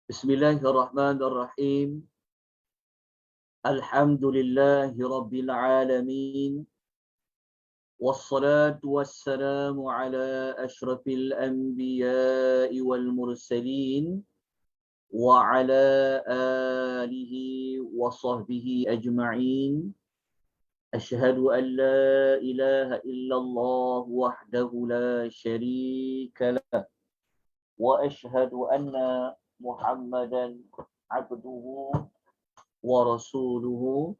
Bismillahirrahmanirrahim. Alhamdulillahi Rabbil Alamin. Wassalatu wassalamu ala ashrafil anbiya'i wal mursalin. Wa ala alihi wa sahbihi ajma'in. Ashhadu an la ilaha illallah wahdahu la sharika lah. Wa ashhadu anna Muhammadan abduhu wa rasuluhu.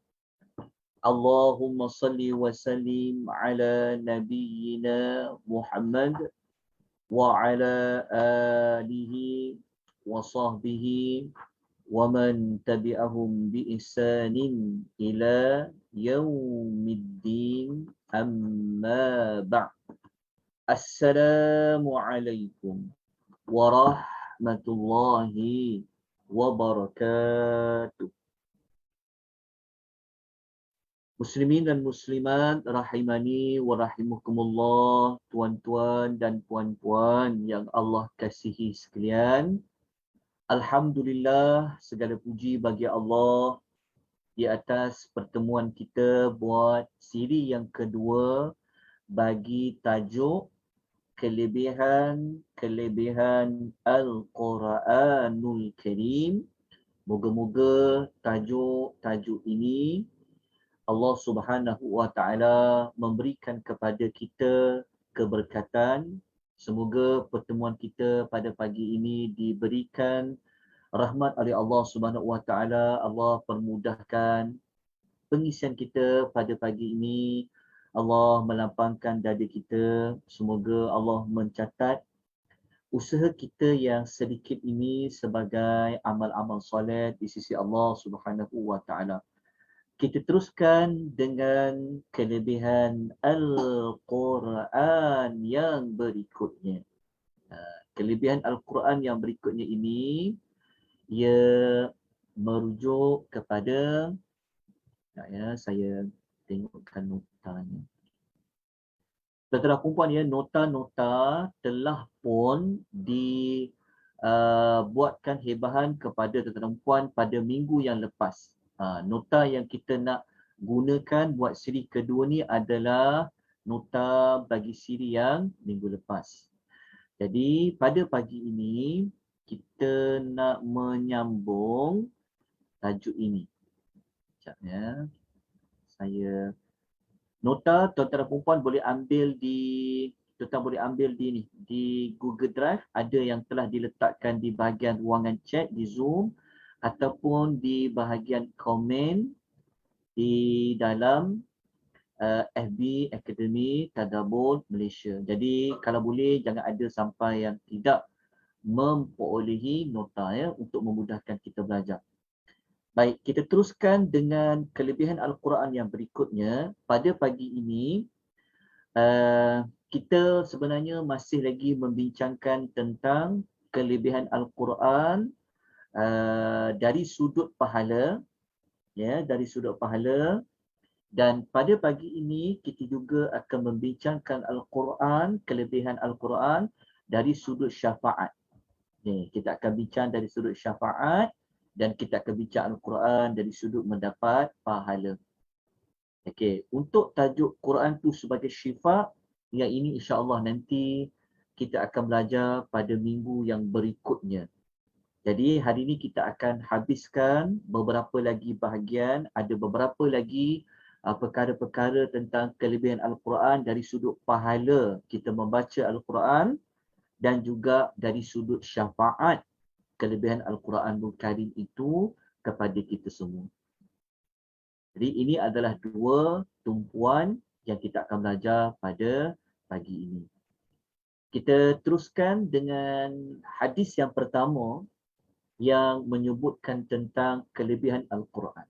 Allahumma salli wa sallim ala nabiyyina Muhammad wa ala alihi wa sahbihi wa man tabi'ahum bi ihsanin ila yaumiddin, amma ba'd. Assalamu alaikum warahmatullahi wabarakatuh. Muslimin dan muslimat rahimani wa rahimakumullah, tuan-tuan dan puan-puan yang Allah kasihi sekalian. Alhamdulillah, segala puji bagi Allah di atas pertemuan kita buat siri yang kedua bagi tajuk kelebihan Al-Quranul Karim. Moga-moga tajuk ini Allah Subhanahu wa Ta'ala memberikan kepada kita keberkatan. Semoga pertemuan kita pada pagi ini diberikan rahmat oleh Allah Subhanahu wa Ta'ala. Allah permudahkan pengisian kita pada pagi ini. Allah melapangkan dada kita. Semoga Allah mencatat usaha kita yang sedikit ini sebagai amal-amal soleh di sisi Allah Subhanahu wa Ta'ala. Kita teruskan dengan kelebihan Al-Quran yang berikutnya. Kelebihan Al-Quran yang berikutnya ini, ia merujuk kepada, saya tengokkan notanya. Tuan-tuan perempuan, nota-nota telah pun dibuatkan hebahan kepada tuan-tuan perempuan pada minggu yang lepas. Nota yang kita nak gunakan buat siri kedua ni adalah nota bagi siri yang minggu lepas. Jadi pada pagi ini kita nak menyambung tajuk ini. Sekejap ya. Saya nota tuan-tuan perempuan boleh ambil di Google Drive, ada yang telah diletakkan di bahagian ruangan chat di Zoom ataupun di bahagian komen di dalam FB Akademi Tadabbur Malaysia. Jadi kalau boleh jangan ada sampai yang tidak memperolehi nota untuk memudahkan kita belajar. Baik, kita teruskan dengan kelebihan Al-Quran yang berikutnya. Pada pagi ini kita sebenarnya masih lagi membincangkan tentang kelebihan Al-Quran dari sudut pahala, dan pada pagi ini kita juga akan membincangkan Al-Quran, kelebihan Al-Quran dari sudut syafaat. Kita akan bincang dari sudut syafaat dan kita akan bincang Al-Quran dari sudut mendapat pahala. Untuk tajuk Quran tu sebagai syifa, yang ini insya-Allah nanti kita akan belajar pada minggu yang berikutnya. Jadi hari ini kita akan habiskan beberapa lagi bahagian, ada beberapa lagi perkara-perkara tentang kelebihan Al-Quran dari sudut pahala kita membaca Al-Quran dan juga dari sudut syafaat kelebihan Al-Quranul Karim itu kepada kita semua. Jadi ini adalah dua tumpuan yang kita akan belajar pada pagi ini. Kita teruskan dengan hadis yang pertama yang menyebutkan tentang kelebihan Al-Quran.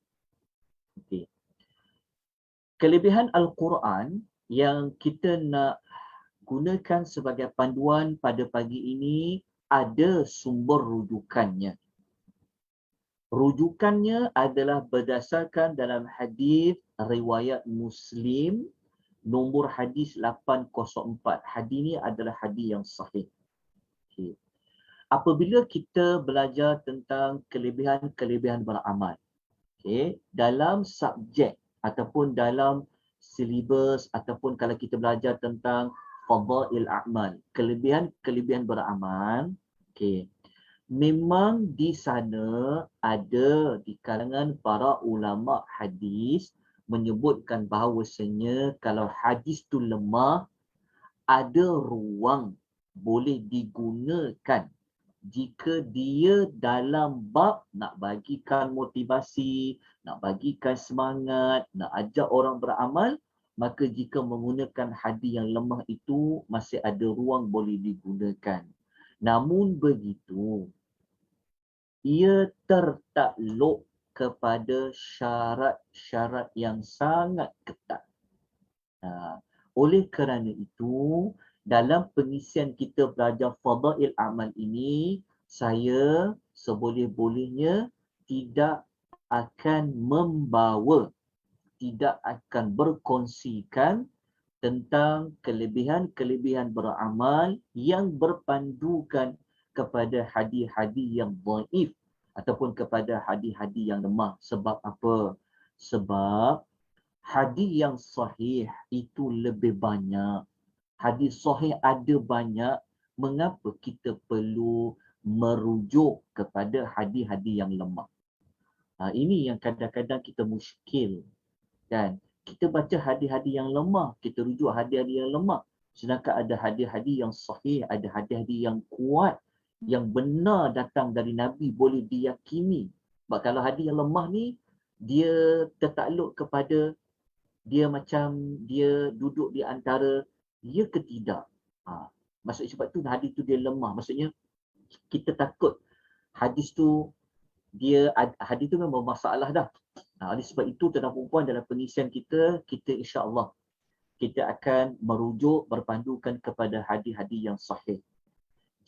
Kelebihan Al-Quran yang kita nak gunakan sebagai panduan pada pagi ini ada sumber rujukannya. Rujukannya adalah berdasarkan dalam hadis riwayat Muslim nombor hadis 804. Hadis ini adalah hadis yang sahih. apabila kita belajar tentang kelebihan-kelebihan beramal, okay, dalam subjek ataupun dalam silibus ataupun kalau kita belajar tentang fadail a'mal, kelebihan-kelebihan beramal, okay, memang di sana ada di kalangan para ulama hadis menyebutkan bahawasanya kalau hadis tu lemah, ada ruang boleh digunakan jika dia dalam bab nak bagikan motivasi, nak bagikan semangat, nak ajak orang beramal, maka jika menggunakan hadis yang lemah itu masih ada ruang boleh digunakan. Namun begitu, ia tertakluk kepada syarat-syarat yang sangat ketat. Oleh kerana itu, dalam pengisian kita belajar fadail amal ini, saya seboleh-bolehnya tidak akan membawa, tidak akan berkongsikan tentang kelebihan-kelebihan beramal yang berpandukan kepada hadis-hadis yang dhaif ataupun kepada hadis-hadis yang lemah. Sebab apa? Sebab hadis yang sahih itu lebih banyak. Hadis sahih ada banyak. Mengapa kita perlu merujuk kepada hadis-hadis yang lemah? Ini yang kadang-kadang kita muskil. Kan? Kita baca hadis-hadis yang lemah, kita rujuk hadis-hadis yang lemah. Sedangkan ada hadis-hadis yang sahih, ada hadis-hadis yang kuat, yang benar datang dari Nabi, boleh diyakini. Sebab kalau hadis yang lemah ni, dia tertakluk kepada, dia macam dia duduk di antara ya ke tidak. Maksudnya sebab tu hadis tu dia lemah. Maksudnya kita takut hadis tu hadis tu memang masalah dah. Oleh sebab itu tuan-tuan perempuan dalam pengisian kita insya-Allah kita akan merujuk berpandukan kepada hadis-hadis yang sahih.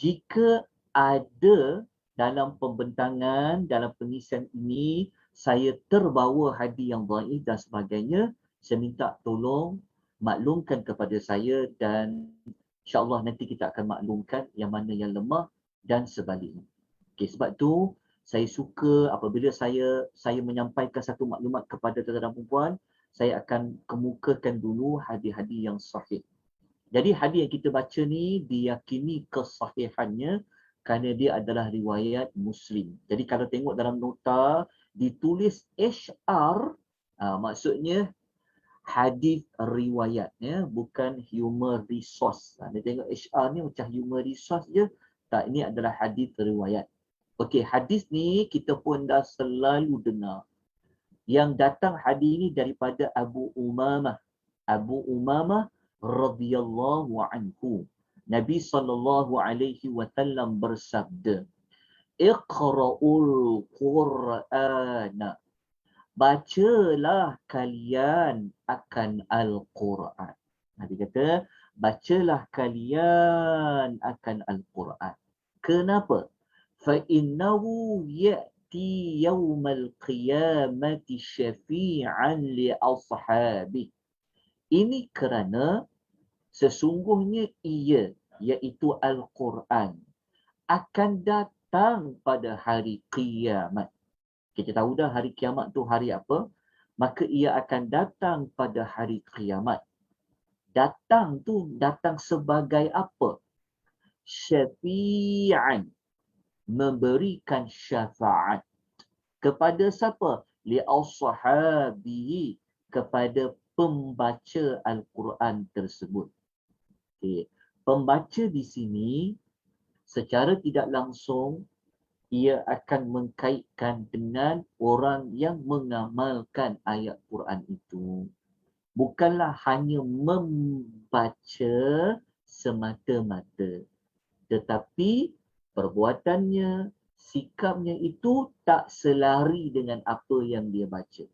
Jika ada dalam pembentangan dalam pengisian ini saya terbawa hadis yang dhaif dan sebagainya, saya minta tolong maklumkan kepada saya dan insya-Allah nanti kita akan maklumkan yang mana yang lemah dan sebaliknya. Okey, sebab tu saya suka apabila saya menyampaikan satu maklumat kepada tuan-tuan dan puan, saya akan kemukakan dulu hadis-hadis yang sahih. Jadi hadis yang kita baca ni diyakini kesahihannya kerana dia adalah riwayat Muslim. Jadi kalau tengok dalam nota ditulis HR, maksudnya hadis riwayat, ya, bukan humor resource. Dia tengok HR ni macam humor resource je. Tak, ini adalah hadis riwayat. Okey, hadis ni kita pun dah selalu dengar. Yang datang hadis ni daripada Abu Umamah. Abu Umamah radhiyallahu anhu. Nabi SAW bersabda, "Iqra'ul Qur'ana." Bacalah kalian akan Al-Quran. Nabi kata, bacalah kalian akan Al-Quran. Kenapa? فَإِنَّهُ يَأْتِي يَوْمَ الْقِيَامَةِ شَفِيعًا لِأَصْحَابِهِ. Ini kerana sesungguhnya ia, iaitu Al-Quran, akan datang pada hari kiamat. Kita tahu dah hari kiamat tu hari apa? Maka ia akan datang pada hari kiamat. Datang tu datang sebagai apa? Syafi'an. Memberikan syafaat. Kepada siapa? Li'ashabihi. Kepada pembaca Al-Quran tersebut. Okay. Pembaca di sini secara tidak langsung ia akan mengkaitkan dengan orang yang mengamalkan ayat Quran itu. Bukanlah hanya membaca semata-mata. Tetapi perbuatannya, sikapnya itu tak selari dengan apa yang dia baca.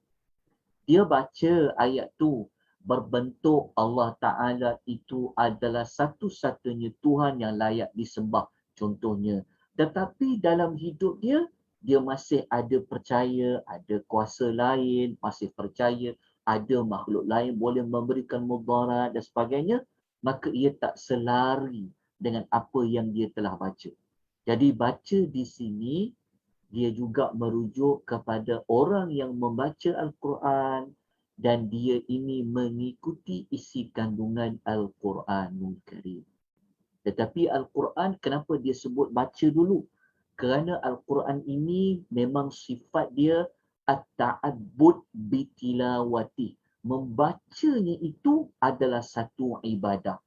Dia baca ayat tu berbentuk Allah Ta'ala itu adalah satu-satunya Tuhan yang layak disembah. Contohnya. Tetapi dalam hidup dia, dia masih ada percaya, ada kuasa lain, masih percaya, ada makhluk lain boleh memberikan mudarat dan sebagainya, maka ia tak selari dengan apa yang dia telah baca. Jadi baca di sini dia juga merujuk kepada orang yang membaca Al-Quran dan dia ini mengikuti isi kandungan Al-Quranul Karim. Tetapi Al-Quran kenapa dia sebut baca dulu? Kerana Al-Quran ini memang sifat dia at-ta'abbud bitilawati. Membacanya itu adalah satu ibadah.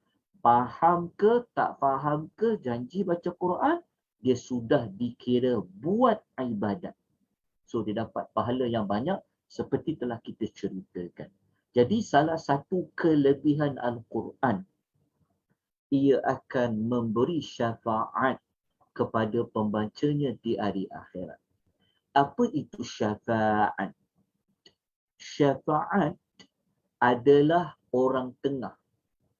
Faham ke tak faham ke janji baca Quran, dia sudah dikira buat ibadat. So dia dapat pahala yang banyak seperti telah kita ceritakan. Jadi salah satu kelebihan Al-Quran, ia akan memberi syafaat kepada pembacanya di hari akhirat. Apa itu syafaat? Syafaat adalah orang tengah.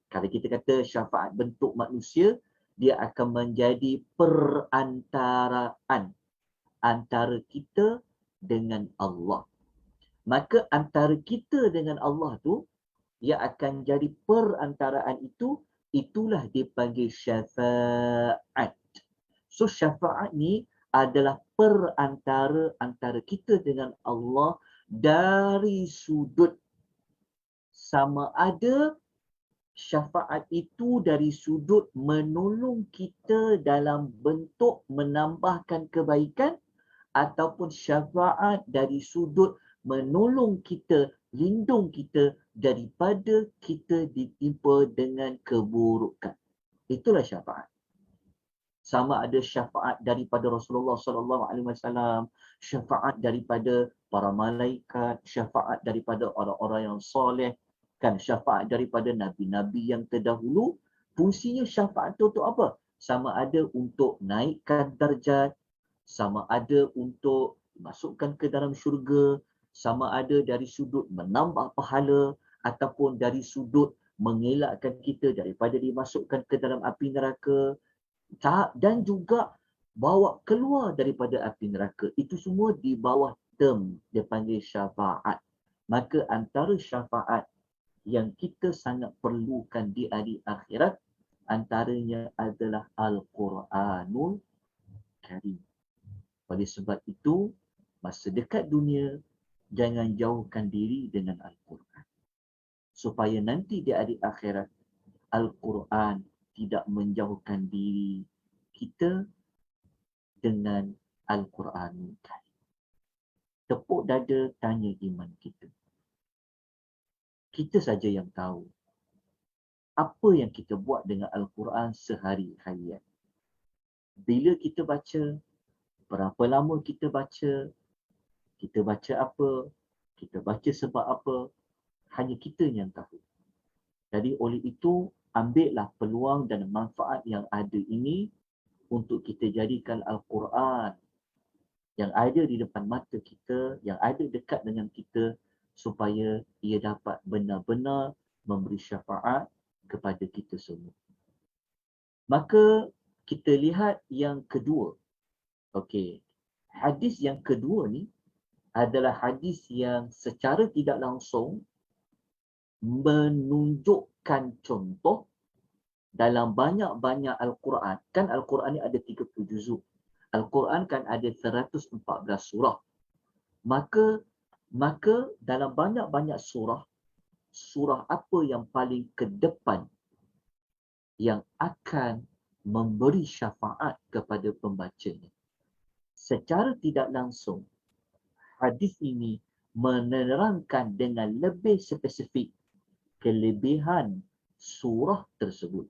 Kalau kita kata syafaat bentuk manusia, dia akan menjadi perantaraan antara kita dengan Allah. Maka antara kita dengan Allah tu, ia akan jadi perantaraan itu, itulah dipanggil syafaat. So syafaat ni adalah perantara antara kita dengan Allah dari sudut sama ada syafaat itu dari sudut menolong kita dalam bentuk menambahkan kebaikan ataupun syafaat dari sudut menolong kita, lindung kita daripada kita ditimpa dengan keburukan. Itulah syafaat. Sama ada syafaat daripada Rasulullah SAW, syafaat daripada para malaikat, syafaat daripada orang-orang yang soleh, kan syafaat daripada nabi-nabi yang terdahulu. Fungsinya syafaat itu untuk apa? Sama ada untuk naikkan darjat, sama ada untuk masukkan ke dalam syurga, sama ada dari sudut menambah pahala ataupun dari sudut mengelakkan kita daripada dimasukkan ke dalam api neraka dan juga bawa keluar daripada api neraka. Itu semua di bawah term dia panggil syafaat. Maka antara syafaat yang kita sangat perlukan di hari akhirat antaranya adalah Al-Quranul Karim. Oleh sebab itu, masa dekat dunia, jangan jauhkan diri dengan Al-Quran. Supaya nanti di hari akhirat, Al-Quran tidak menjauhkan diri kita dengan Al-Quranul Karim. Tepuk dada, tanya iman kita. Kita saja yang tahu apa yang kita buat dengan Al-Quran sehari-harian. Bila kita baca, berapa lama kita baca apa, kita baca sebab apa, hanya kita yang tahu. Jadi oleh itu, ambillah peluang dan manfaat yang ada ini untuk kita jadikan Al-Quran yang ada di depan mata kita, yang ada dekat dengan kita supaya ia dapat benar-benar memberi syafaat kepada kita semua. Maka kita lihat yang kedua. Okey. Hadis yang kedua ni adalah hadis yang secara tidak langsung menunjukkan contoh dalam banyak-banyak Al-Quran. Kan Al-Quran ni ada 30 juzuk. Al-Quran kan ada 114 surah. Maka dalam banyak-banyak surah, surah apa yang paling ke depan yang akan memberi syafaat kepada pembacanya? Secara tidak langsung, hadis ini menerangkan dengan lebih spesifik kelebihan surah tersebut.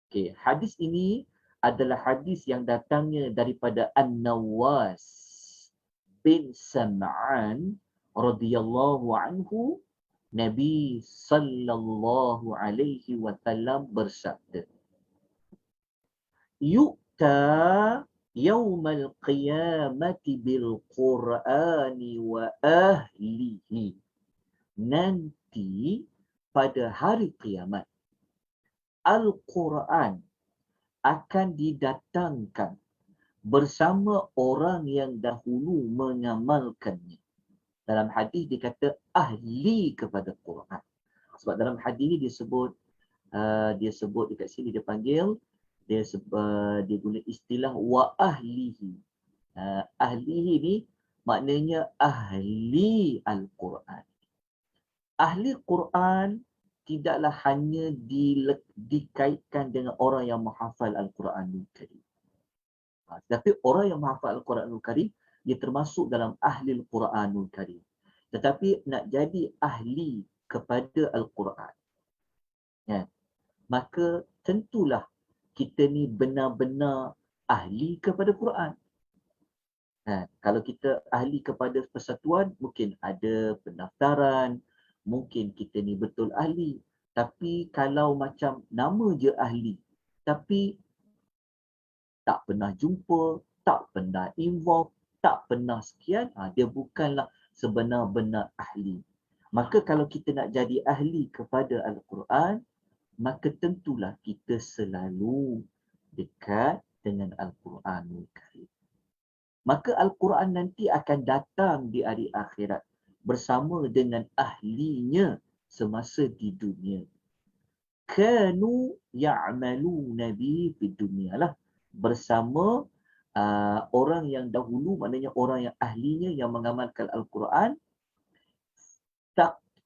Okay, hadis ini adalah hadis yang datangnya daripada An-Nawas bin Sam'an radhiyallahu anhu. Nabi sallallahu alaihi wasallam bersabda, "Yu'ta yaumal qiyamati bil Qur'ani wa ahlihi." Nanti pada hari kiamat, Al-Quran akan didatangkan bersama orang yang dahulu mengamalkannya. Dalam hadis dikata ahli kepada Quran. Sebab dalam hadis ini dia sebut dekat sini dia panggil dia guna istilah wa ahlihi. Ahlihi ni maknanya ahli Al-Quran. Ahli Quran tidaklah hanya dikaitkan dengan orang yang menghafal Al-Quranul Karim. Tetapi orang yang menghafal Al-Quranul Karim, dia termasuk dalam ahli Al-Quranul Karim. Tetapi nak jadi ahli kepada Al-Quran, ya, maka tentulah kita ni benar-benar ahli kepada Quran. Kalau kita ahli kepada persatuan, mungkin ada pendaftaran, mungkin kita ni betul ahli. Tapi kalau macam nama je ahli, tapi tak pernah jumpa, tak pernah involve, tak pernah sekian, dia bukanlah sebenar-benar ahli. Maka kalau kita nak jadi ahli kepada Al-Quran, maka tentulah kita selalu dekat dengan Al-Quranul Karim. Maka Al-Quran nanti akan datang di hari akhirat bersama dengan ahlinya semasa di dunia. Kanu ya'maluna bihi fid dunya lah. Bersama orang yang dahulu, maknanya orang yang ahlinya yang mengamalkan Al-Quran.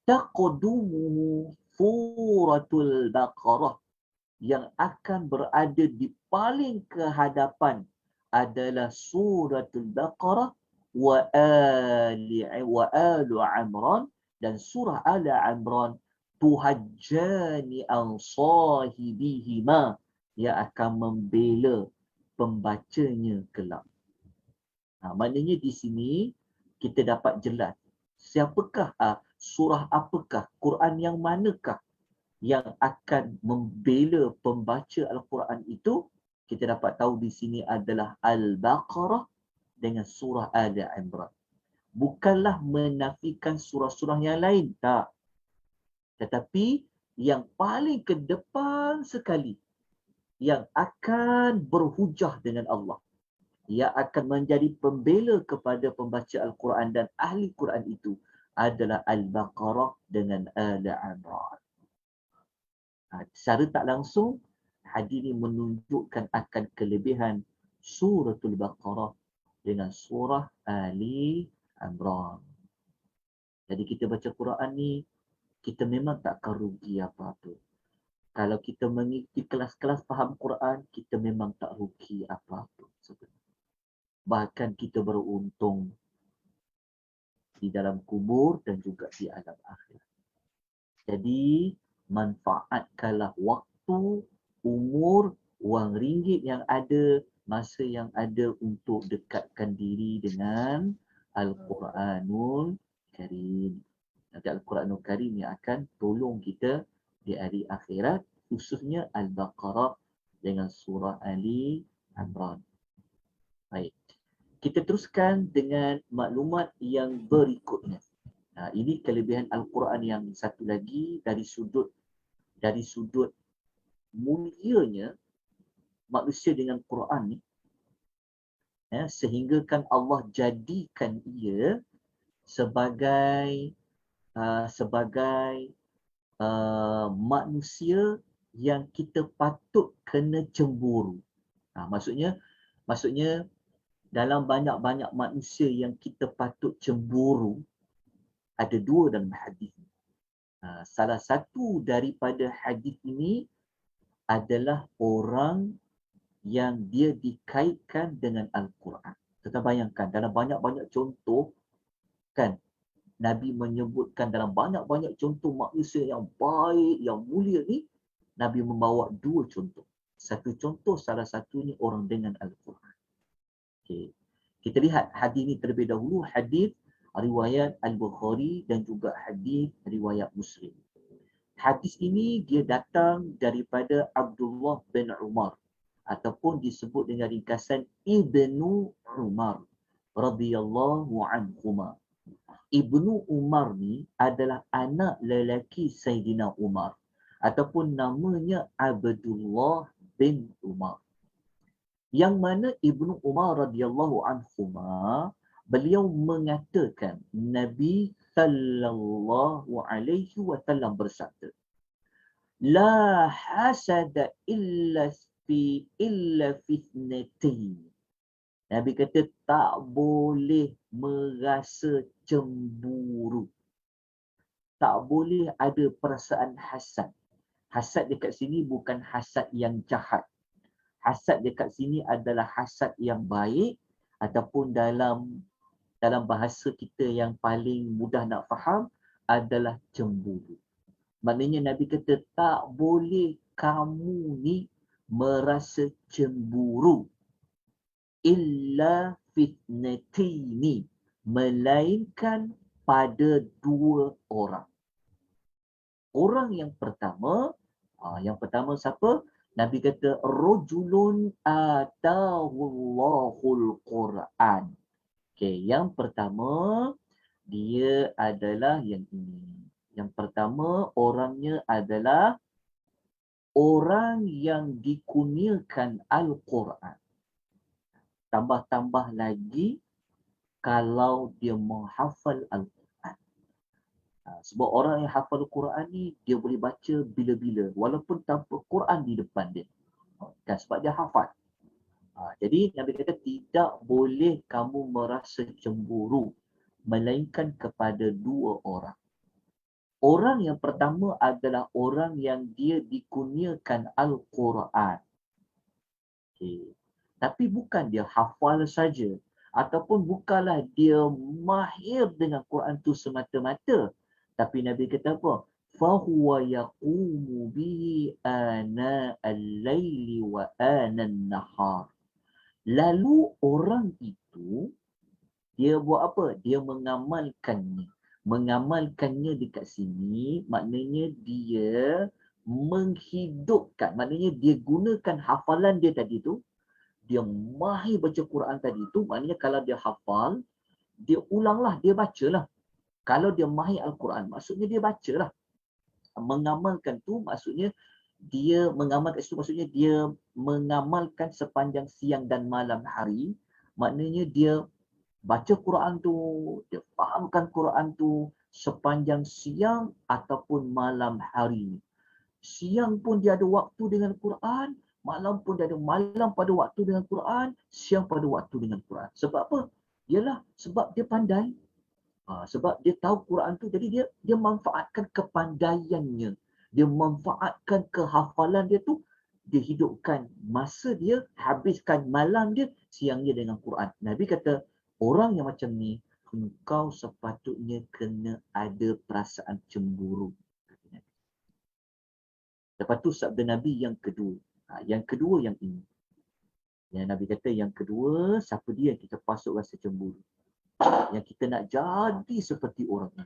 Taqdumuhu suratul Baqarah, yang akan berada di paling kehadapan adalah suratul Baqarah wa alu Imran, dan surah Ali Imran, tuhajjani an sahibihima, yang akan membela pembacanya kelak. Maknanya di sini kita dapat jelas siapakah, surah apakah, Quran yang manakah yang akan membela pembaca Al-Quran itu. Kita dapat tahu di sini adalah Al-Baqarah dengan surah Ali Imran. Bukanlah menafikan surah-surah yang lain, tak. Tetapi yang paling ke depan sekali, yang akan berhujah dengan Allah, yang akan menjadi pembela kepada pembaca Al-Quran dan ahli Quran itu adalah Al-Baqarah dengan Ali Imran. Secara tak langsung, hadis ini menunjukkan akan kelebihan suratul Baqarah dengan surah Ali Imran. Jadi kita baca Quran ni, kita memang tak akan rugi apa-apa. Kalau kita mengikuti kelas-kelas faham Quran, kita memang tak rugi apa-apa sebenarnya. Bahkan kita beruntung di dalam kubur dan juga di alam akhirat. Jadi manfaatkanlah waktu, umur, wang ringgit yang ada, masa yang ada untuk dekatkan diri dengan Al-Quranul Karim. Nanti Al-Quranul Karim yang akan tolong kita di hari akhirat, khususnya Al-Baqarah dengan surah Ali Imran. Baik. Kita teruskan dengan maklumat yang berikutnya. Ini kelebihan Al-Quran yang satu lagi dari sudut mulianya manusia dengan Quran ni, sehinggakan Allah jadikan ia sebagai manusia yang kita patut kena cemburu. Maksudnya dalam banyak-banyak manusia yang kita patut cemburu, ada dua dalam hadis. Salah satu daripada hadis ini adalah orang yang dia dikaitkan dengan Al-Quran. Kita bayangkan dalam banyak-banyak contoh, kan, Nabi menyebutkan dalam banyak-banyak contoh manusia yang baik, yang mulia ni, Nabi membawa dua contoh. Satu contoh, salah satunya orang dengan Al-Quran. Okay. Kita lihat hadis ni terlebih dahulu, hadis riwayat Al-Bukhari dan juga hadis riwayat Muslim. Hadis ini dia datang daripada Abdullah bin Umar, ataupun disebut dengan ringkasan Ibnu Umar radhiyallahu anhuma. Ibnu Umar ni adalah anak lelaki Sayyidina Umar, ataupun namanya Abdullah bin Umar. Yang mana Ibnu Umar radhiyallahu anhuma, beliau mengatakan Nabi sallallahu alaihi wasallam bersabda, la hasada illa fitnatain. Nabi kata tak boleh merasa cemburu. Tak boleh ada perasaan hasad. Hasad dekat sini bukan hasad yang jahat. Hasad dekat sini adalah hasad yang baik, ataupun dalam bahasa kita yang paling mudah nak faham adalah cemburu. Maknanya Nabi kata tak boleh kamu ni merasa cemburu illa fitnatini, melainkan pada dua orang. Orang yang pertama siapa? Nabi kata rajulun atahullahul Quran. Okey, yang pertama dia adalah yang ini. Yang pertama orangnya adalah orang yang dikurniakan Al-Quran. Tambah-tambah lagi kalau dia menghafal Al-Quran. Sebab orang yang hafal Al-Quran ni dia boleh baca bila-bila walaupun tanpa Quran di depan dia. Dan sebab dia hafal. Jadi Nabi kata tidak boleh kamu merasa cemburu melainkan kepada dua orang. Orang yang pertama adalah orang yang dia dikurniakan Al-Quran. Okay. Tapi bukan dia hafal saja, ataupun bukanlah dia mahir dengan Quran tu semata-mata. Tapi Nabi kata apa? Fahuwa yaqumu bihi ana al-laili wa ana an-nahar. Lalu orang itu dia buat apa? Dia mengamalkannya. Mengamalkannya dekat sini maknanya dia menghidupkan. Maknanya dia gunakan hafalan dia tadi tu. Dia mahir baca Quran tadi tu. Maknanya kalau dia hafal, dia ulanglah, dia bacalah. Kalau dia mahir Al-Quran, maksudnya dia bacalah. Mengamalkan tu maksudnya dia mengamalkan itu maksudnya dia mengamalkan sepanjang siang dan malam hari. Maknanya dia baca Quran tu, dia fahamkan Quran tu sepanjang siang ataupun malam hari. Siang pun dia ada waktu dengan Quran, malam pun dia ada malam pada waktu dengan Quran, siang pada waktu dengan Quran. Sebab apa? Ialah sebab dia pandai. Sebab dia tahu Quran tu, jadi dia manfaatkan kepandaiannya. Dia manfaatkan kehafalan dia tu, dia hidupkan masa dia, habiskan malam dia, siangnya dengan Quran. Nabi kata, orang yang macam ni, engkau sepatutnya kena ada perasaan cemburu. Lepas tu sabda Nabi yang kedua. Yang kedua yang ini. Yang Nabi kata yang kedua, siapa dia yang kita pasuk rasa cemburu. Yang kita nak jadi seperti orang ini.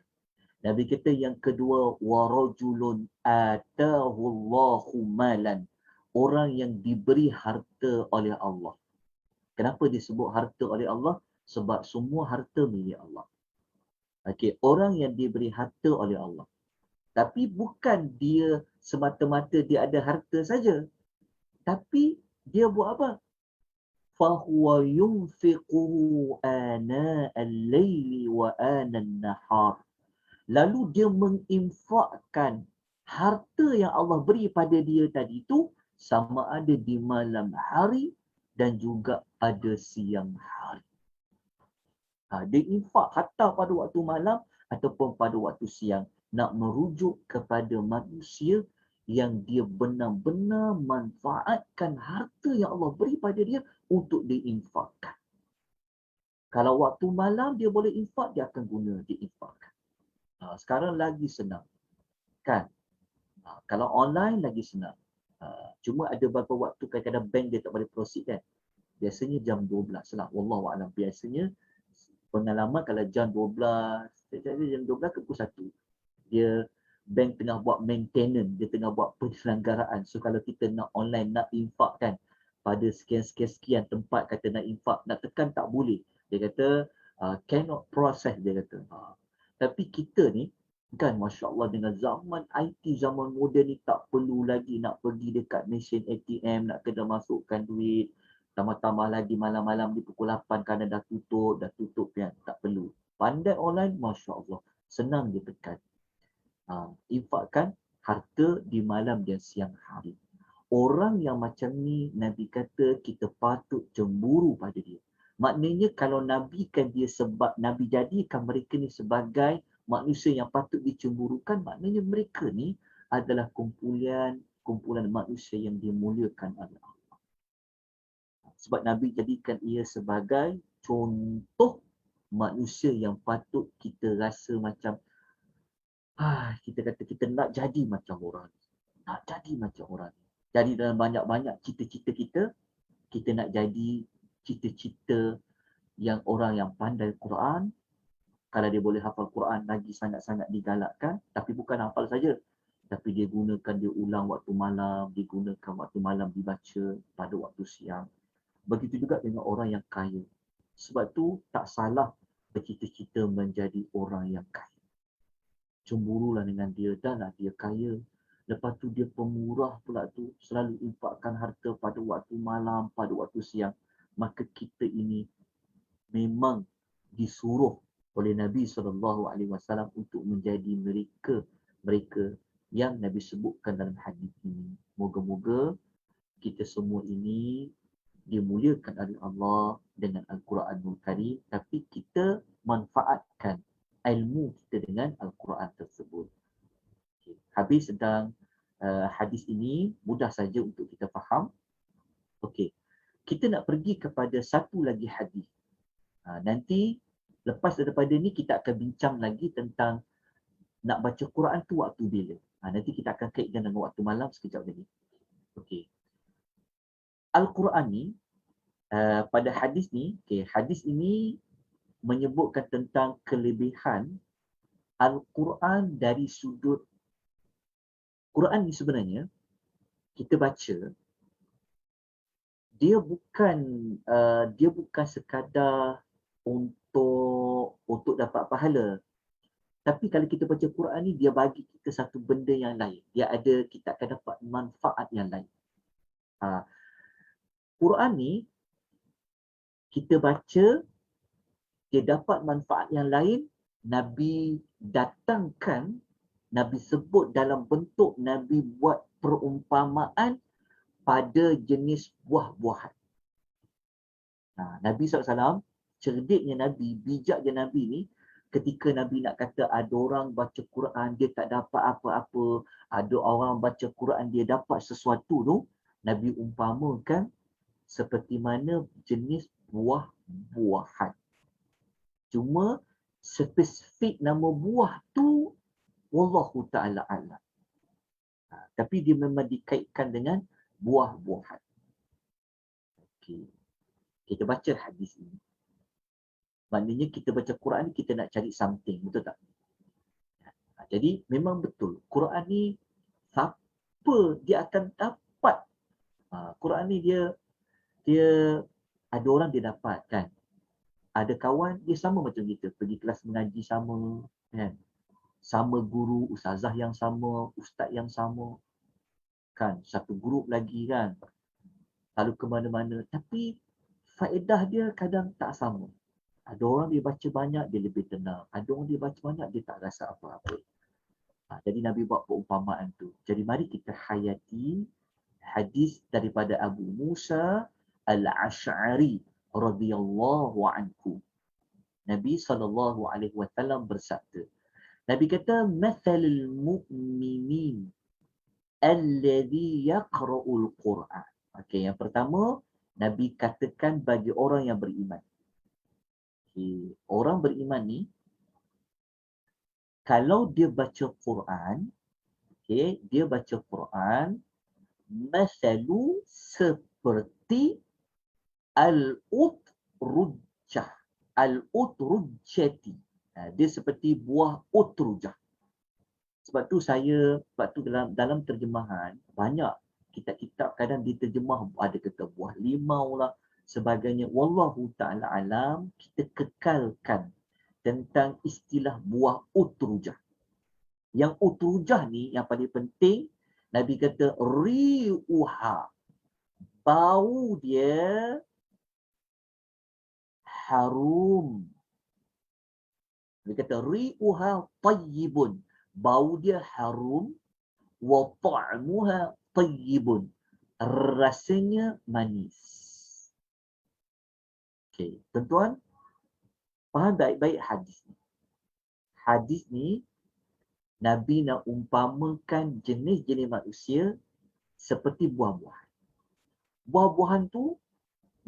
Nabi kata yang kedua, warajulun atahullahu malan. Orang yang diberi harta oleh Allah. Kenapa disebut harta oleh Allah? Sebab semua harta milik Allah. Okey, orang yang diberi harta oleh Allah. Tapi bukan dia semata-mata dia ada harta saja. Tapi dia buat apa? Fahuwa yunfiquhu ana al-laili wa ana an-nahar. Lalu dia menginfakkan harta yang Allah beri pada dia tadi tu sama ada di malam hari dan juga pada siang hari. Dia infak hatta pada waktu malam ataupun pada waktu siang, nak merujuk kepada manusia yang dia benar-benar manfaatkan harta yang Allah beri pada dia untuk diinfakkan. Kalau waktu malam dia boleh infak, dia akan guna diinfakkan. Sekarang lagi senang. Kan? Kalau online lagi senang. Cuma ada beberapa waktu kadang-kadang bank dia tak boleh proceed kan. Biasanya jam 12 lah. Wallahualam. Biasanya pengalaman kalau jam 12, jam 12 ke pukul 1. Dia bank tengah buat maintenance, dia tengah buat penyelenggaraan. So kalau kita nak online, nak infak kan, pada sekian tempat kata nak infak, nak tekan tak boleh. Dia kata cannot process, dia kata. Tapi kita ni kan Masya Allah dengan zaman IT, zaman moden ni tak perlu lagi nak pergi dekat mesin ATM, nak kena masukkan duit. Tambah-tambah lagi malam-malam di pukul 8 kerana dah tutup kan, tak perlu. Pandai online, Masya Allah. Senang dia tekan. Infakkan harta di malam dan siang hari. Orang yang macam ni, Nabi kata kita patut cemburu pada dia. Maknanya kalau Nabi kan dia sebab Nabi jadikan mereka ni sebagai manusia yang patut dicemburukan, maknanya mereka ni adalah kumpulan manusia yang dimuliakan oleh Allah. Sebab Nabi jadikan ia sebagai contoh manusia yang patut kita rasa macam kita kata kita nak jadi macam orang ni. Nak jadi macam orang ni. Jadi dalam banyak-banyak cita-cita kita, kita nak jadi cita-cita yang orang yang pandai Quran. Kalau dia boleh hafal Quran lagi sangat-sangat digalakkan. Tapi bukan hafal saja. Tapi dia gunakan, dia ulang waktu malam, dia gunakan waktu malam dibaca pada waktu siang. Begitu juga dengan orang yang kaya. Sebab tu tak salah bercita-cita menjadi orang yang kaya. Cemburulah dengan dia, dah lah dia kaya. Lepas tu dia pemurah pula tu, selalu infakkan harta pada waktu malam, pada waktu siang. Maka kita ini memang disuruh oleh Nabi SAW untuk menjadi mereka yang Nabi sebutkan dalam hadis ini. Moga-moga kita semua ini dimuliakan oleh Allah dengan Al-Quranul Karim, tapi kita manfaatkan ilmu kita dengan Al-Quran tersebut. Okay. Habis tentang hadis ini, mudah saja untuk kita faham. Okey, kita nak pergi kepada satu lagi hadis. Nanti lepas daripada ni kita akan bincang lagi tentang nak baca Quran tu waktu bila. Nanti kita akan kaitkan dengan waktu malam sekejap lagi. Okey. Al-Quran ni pada hadis ni, hadis ini menyebutkan tentang kelebihan Al-Quran dari sudut Quran ni sebenarnya kita baca dia bukan sekadar untuk dapat pahala. Tapi kalau kita baca Quran ni, dia bagi kita satu benda yang lain. Kita akan dapat manfaat yang lain. Quran ni kita baca, dia dapat manfaat yang lain. Nabi datangkan, Nabi sebut dalam bentuk Nabi buat perumpamaan pada jenis buah-buahan. Nabi SAW, cerdiknya Nabi, bijaknya Nabi ni, ketika Nabi nak kata ada orang baca Quran, dia tak dapat apa-apa, ada orang baca Quran, dia dapat sesuatu tu, Nabi umpamakan seperti mana jenis buah-buahan. Cuma spesifik nama buah tu, wallahu ta'ala a'lam. Tapi dia memang dikaitkan dengan buah-buahan. Okay. Kita baca hadis ini. Maknanya kita baca Quran ni kita nak cari something, betul tak? Jadi memang betul. Quran ni siapa dia akan dapat. Quran ni dia ada orang dia dapat kan. Ada kawan dia sama macam kita, pergi kelas mengaji sama kan. Sama guru, ustazah yang sama, ustaz yang sama kan. Satu grup lagi kan. Lalu ke mana-mana, tapi faedah dia kadang tak sama. Ada orang dia baca banyak, dia lebih tenang. Ada orang dia baca banyak, dia tak rasa apa-apa. Jadi Nabi buat perumpamaan tu. Jadi mari kita hayati hadis daripada Abu Musa Al-Ash'ari radhiyallahu anhu. Nabi SAW bersabda. Nabi kata, "Mathalul mu'minin alladhi yaqra'ul Qur'an." Okey, yang pertama, Nabi katakan bagi orang yang beriman. Orang beriman ni, kalau dia baca Quran, dia baca Quran, masalu seperti al-utrujah. Al-utrujati. Dia seperti buah utrujah. Sebab tu dalam terjemahan, banyak kitab-kitab kadang diterjemah ada kata buah limau lah, sebagainya. Wallahu ta'ala alam, kita kekalkan tentang istilah buah utrujah. Yang utrujah ni yang paling penting, Nabi kata ri'uha, bau dia harum. Nabi kata ri'uha tayyibun, bau dia harum, wa ta'muha tayyibun, rasanya manis. Okey, tuan-tuan faham baik-baik hadis ni. Hadis ni Nabi nak umpamakan jenis-jenis manusia seperti buah-buahan. Buah-buahan tu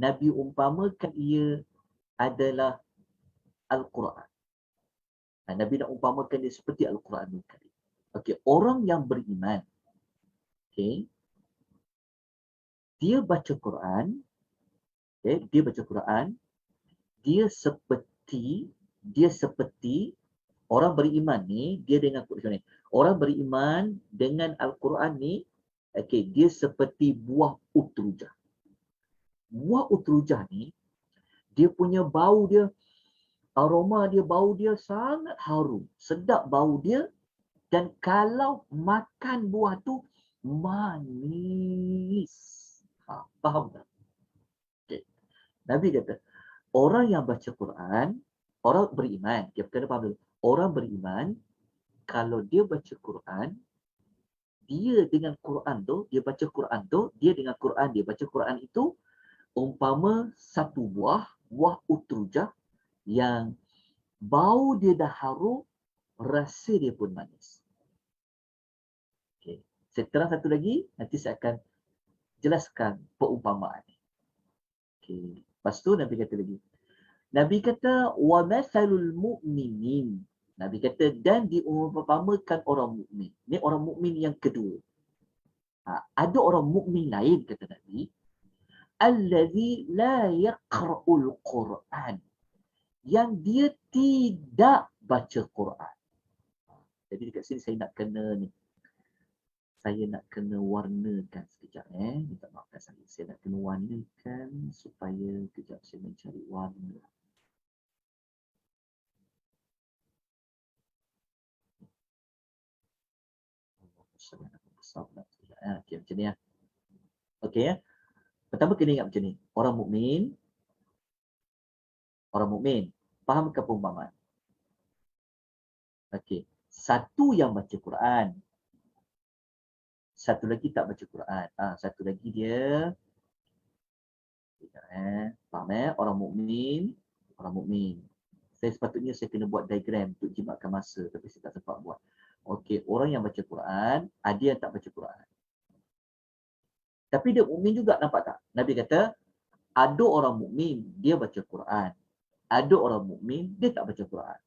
Nabi umpamakan ia adalah Al-Quran. Nabi nak umpamakan dia seperti Al-Quranul Karim. Okey, orang yang beriman, okey, dia baca Quran, okey, dia baca Quran, dia seperti orang beriman ni, dia dengan Quran ni. Orang beriman dengan Al-Quran ni, okey, dia seperti buah utrujah. Buah utrujah ni, dia punya bau dia, aroma dia, bau dia sangat harum, sedap bau dia, dan kalau makan buah tu manis. Faham tak? Okay. Nabi kata, orang yang baca Quran, orang beriman, dia kena faham dulu. Orang beriman, kalau dia baca Quran, dia dengan Quran tu, dia baca Quran tu, dia dengan Quran, dia baca Quran itu, umpama satu buah utrujah yang bau dia dah harum, rasa dia pun manis. Okay. Saya terang satu lagi, nanti saya akan jelaskan perumpamaan ni. Okay. Lepas tu Nabi kata lagi. Nabi kata, wa mathalul mu'minin. Nabi kata, dan diumpamakan orang mukmin. Ni orang mukmin yang kedua. Ada orang mukmin lain, kata Nabi, allazi la yaqra'ul Quran. Yang dia tidak baca Quran. Jadi dekat sini saya nak kena ni. Saya nak kena warnakan sekejap. Minta maafkan saya. Saya nak kena warnakan supaya kejap saya mencari warna. Okay, macam ni ya. Okey ya. Pertama kena ingat macam ni. Orang mukmin faham ke perumpamaan? Okey. Satu yang baca Quran. Satu lagi tak baca Quran. Satu lagi dia faham Orang mukmin. Saya sepatutnya saya kena buat diagram untuk jimatkan masa, tapi saya tak sempat buat. Okey, orang yang baca Quran, ada yang tak baca Quran. Tapi dia mukmin juga, nampak tak? Nabi kata, ada orang mukmin dia baca Quran. Ada orang mukmin dia tak baca Quran.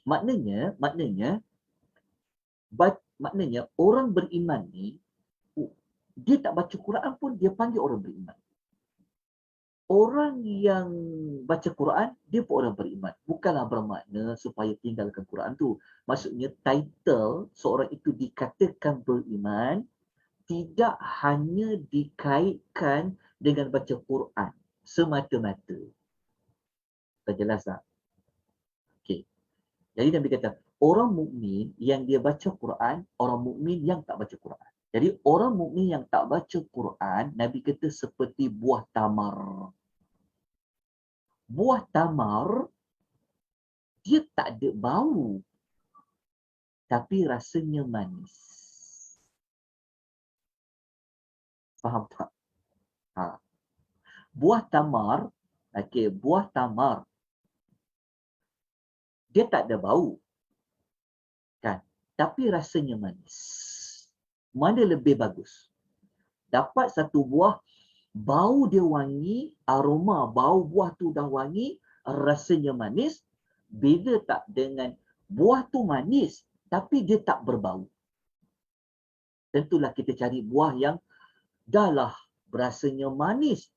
Maknanya orang beriman ni, dia tak baca Quran pun dia panggil orang beriman. Orang yang baca Quran, dia pun orang beriman. Bukanlah bermakna supaya tinggalkan Quran tu. Maksudnya title seorang itu dikatakan beriman tidak hanya dikaitkan dengan baca Quran semata-mata. Tak jelas tak? Okey. Jadi Nabi kata, orang mukmin yang dia baca Quran, orang mukmin yang tak baca Quran. Jadi orang mukmin yang tak baca Quran, Nabi kata seperti buah tamar. Buah tamar, dia tak ada bau. Tapi rasanya manis. Faham tak? Buah tamar, buah tamar, dia tak ada bau. Kan? Tapi rasanya manis. Mana lebih bagus? Dapat satu buah, bau dia wangi, aroma bau buah tu dah wangi, rasanya manis. Beza tak dengan buah tu manis, tapi dia tak berbau. Tentulah kita cari buah yang dah lah rasanya manis.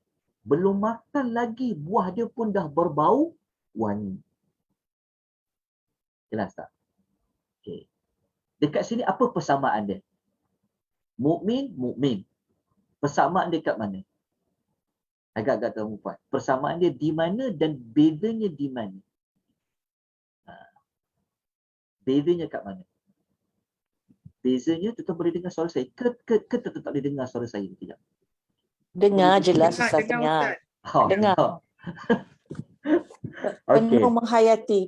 Belum makan lagi, buah dia pun dah berbau wangi. Jelas tak? Okay. Dekat sini apa persamaan dia? Mukmin. Persamaan dia kat mana? Agak-agak terlupa. Persamaan dia di mana dan bezanya di mana? Bezanya kat mana? Bezanya tuan boleh dengar suara saya ke tak boleh dengar suara saya sekejap? Dengar jelas Ustaz, dengar. Dengar. Okey. Penuh menghayati.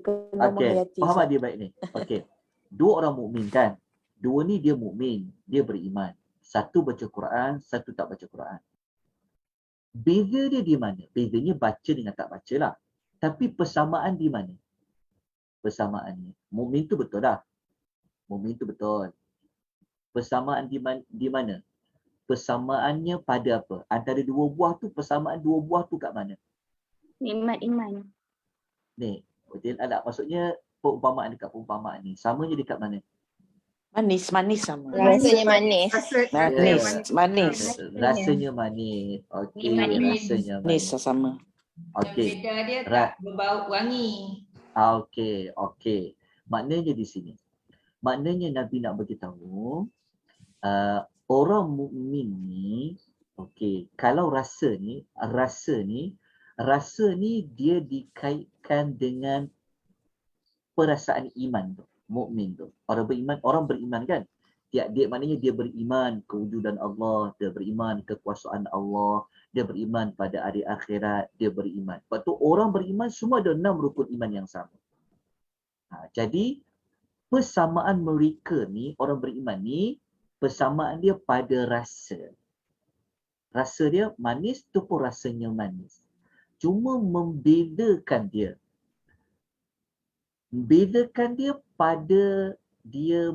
Faham dia baik ni. Okey. Dua orang mukmin kan? Dua ni dia mukmin, dia beriman. Satu baca Quran, satu tak baca Quran. Beza dia di mana? Bezanya baca dengan tak baca lah. Tapi persamaan di mana? Persamaannya. Mukmin tu betul dah. Mukmin tu betul. Persamaan di mana? Persamaannya pada apa? Antara dua buah tu, persamaan dua buah tu kat mana? Nikmat iman. Ni, betul tak? Maksudnya perumpamaan dekat perumpamaan ni. Samanya dekat mana? Manis, manis sama. Rasanya manis. Manis. Rasanya manis. Okey, Nikmat iman. rasanya Manis manis. sama. Okey. Beda dia tak berbau wangi. Okey, okey. Maknanya di sini. Maknanya Nabi nak beritahu orang mukmin ni, okey, kalau rasa ni dia dikaitkan dengan perasaan iman tu, mukmin tu. Orang beriman kan? Dia maknanya dia beriman kewujudan Allah, dia beriman kekuasaan Allah, dia beriman pada hari akhirat, dia beriman. Sebab tu orang beriman semua ada 6 rukun iman yang sama. Jadi persamaan mereka ni, orang beriman ni, persamaan dia pada rasa. Rasa dia manis tu pun rasanya manis. Cuma membedakan dia pada dia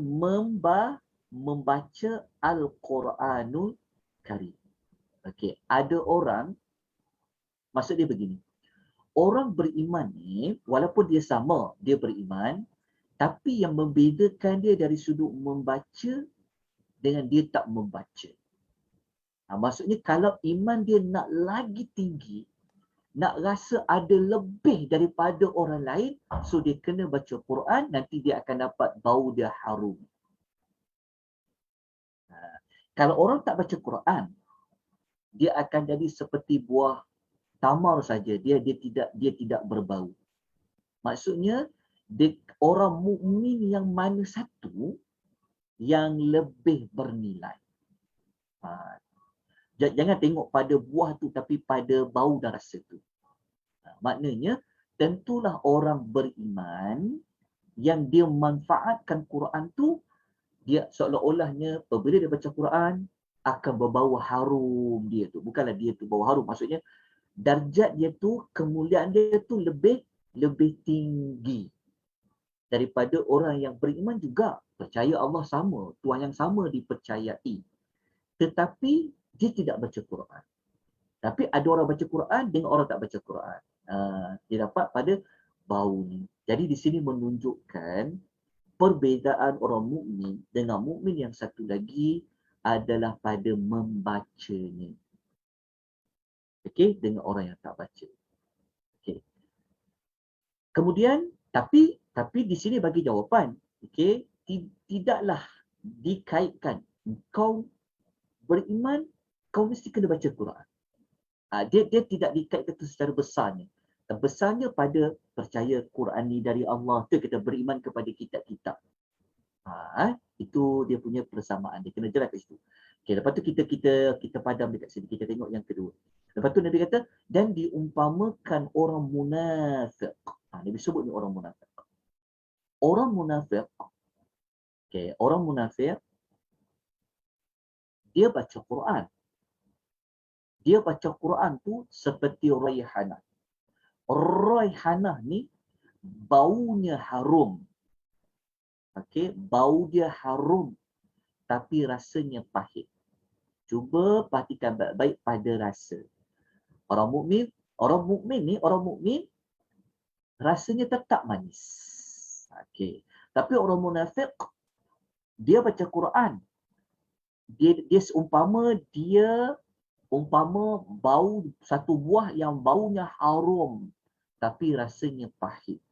membaca Al-Quranul Karim. Okey, ada orang, maksud dia begini. Orang beriman ni, walaupun dia sama, dia beriman, tapi yang membedakan dia dari sudut membaca dengan dia tak membaca. Maksudnya kalau iman dia nak lagi tinggi, nak rasa ada lebih daripada orang lain, so dia kena baca Quran, nanti dia akan dapat bau dia harum. Kalau orang tak baca Quran, dia akan jadi seperti buah tamar saja, dia tidak berbau. Maksudnya orang mukmin yang mana satu yang lebih bernilai. Jangan tengok pada buah tu tapi pada bau dan rasa tu. Maknanya tentulah orang beriman yang dia manfaatkan Quran tu, dia seolah-olahnya apabila dia baca Quran akan berbau harum dia tu. Bukanlah dia tu bau harum, maksudnya darjat dia tu, kemuliaan dia tu lebih tinggi daripada orang yang beriman juga. Percaya Allah sama, Tuhan yang sama dipercayai. Tetapi dia tidak baca Quran. Tapi ada orang baca Quran dengan orang tak baca Quran. Dia dapat pada bau ni. Jadi di sini menunjukkan perbezaan orang mukmin dengan mukmin yang satu lagi adalah pada membacanya. Okey, dengan orang yang tak baca. Okey. Kemudian tapi di sini bagi jawapan, okey, tidaklah dikaitkan kau beriman kau mesti kena baca Quran. Dia tidak dikaitkan itu secara besarnya. Besarnya pada percaya Quran ni dari Allah, tu kita beriman kepada kitab-kitab. Itu dia punya persamaan. Dia kena jelas kat situ. Okey, lepas tu kita padam dekat sini. Kita tengok yang kedua. Lepas tu Nabi kata, dan diumpamakan orang munafik. Nabi sebut ni orang munafik. Orang munafik, okey, orang munafik dia baca Quran. Dia baca Quran tu seperti raihanah. Raihanah ni baunya harum. Okey, bau dia harum tapi rasanya pahit. Cuba perhatikan baik-baik pada rasa. Orang mukmin rasanya tetap manis. Okey. Tapi orang munafik dia baca Quran. Dia umpama bau satu buah yang baunya harum tapi rasanya pahit.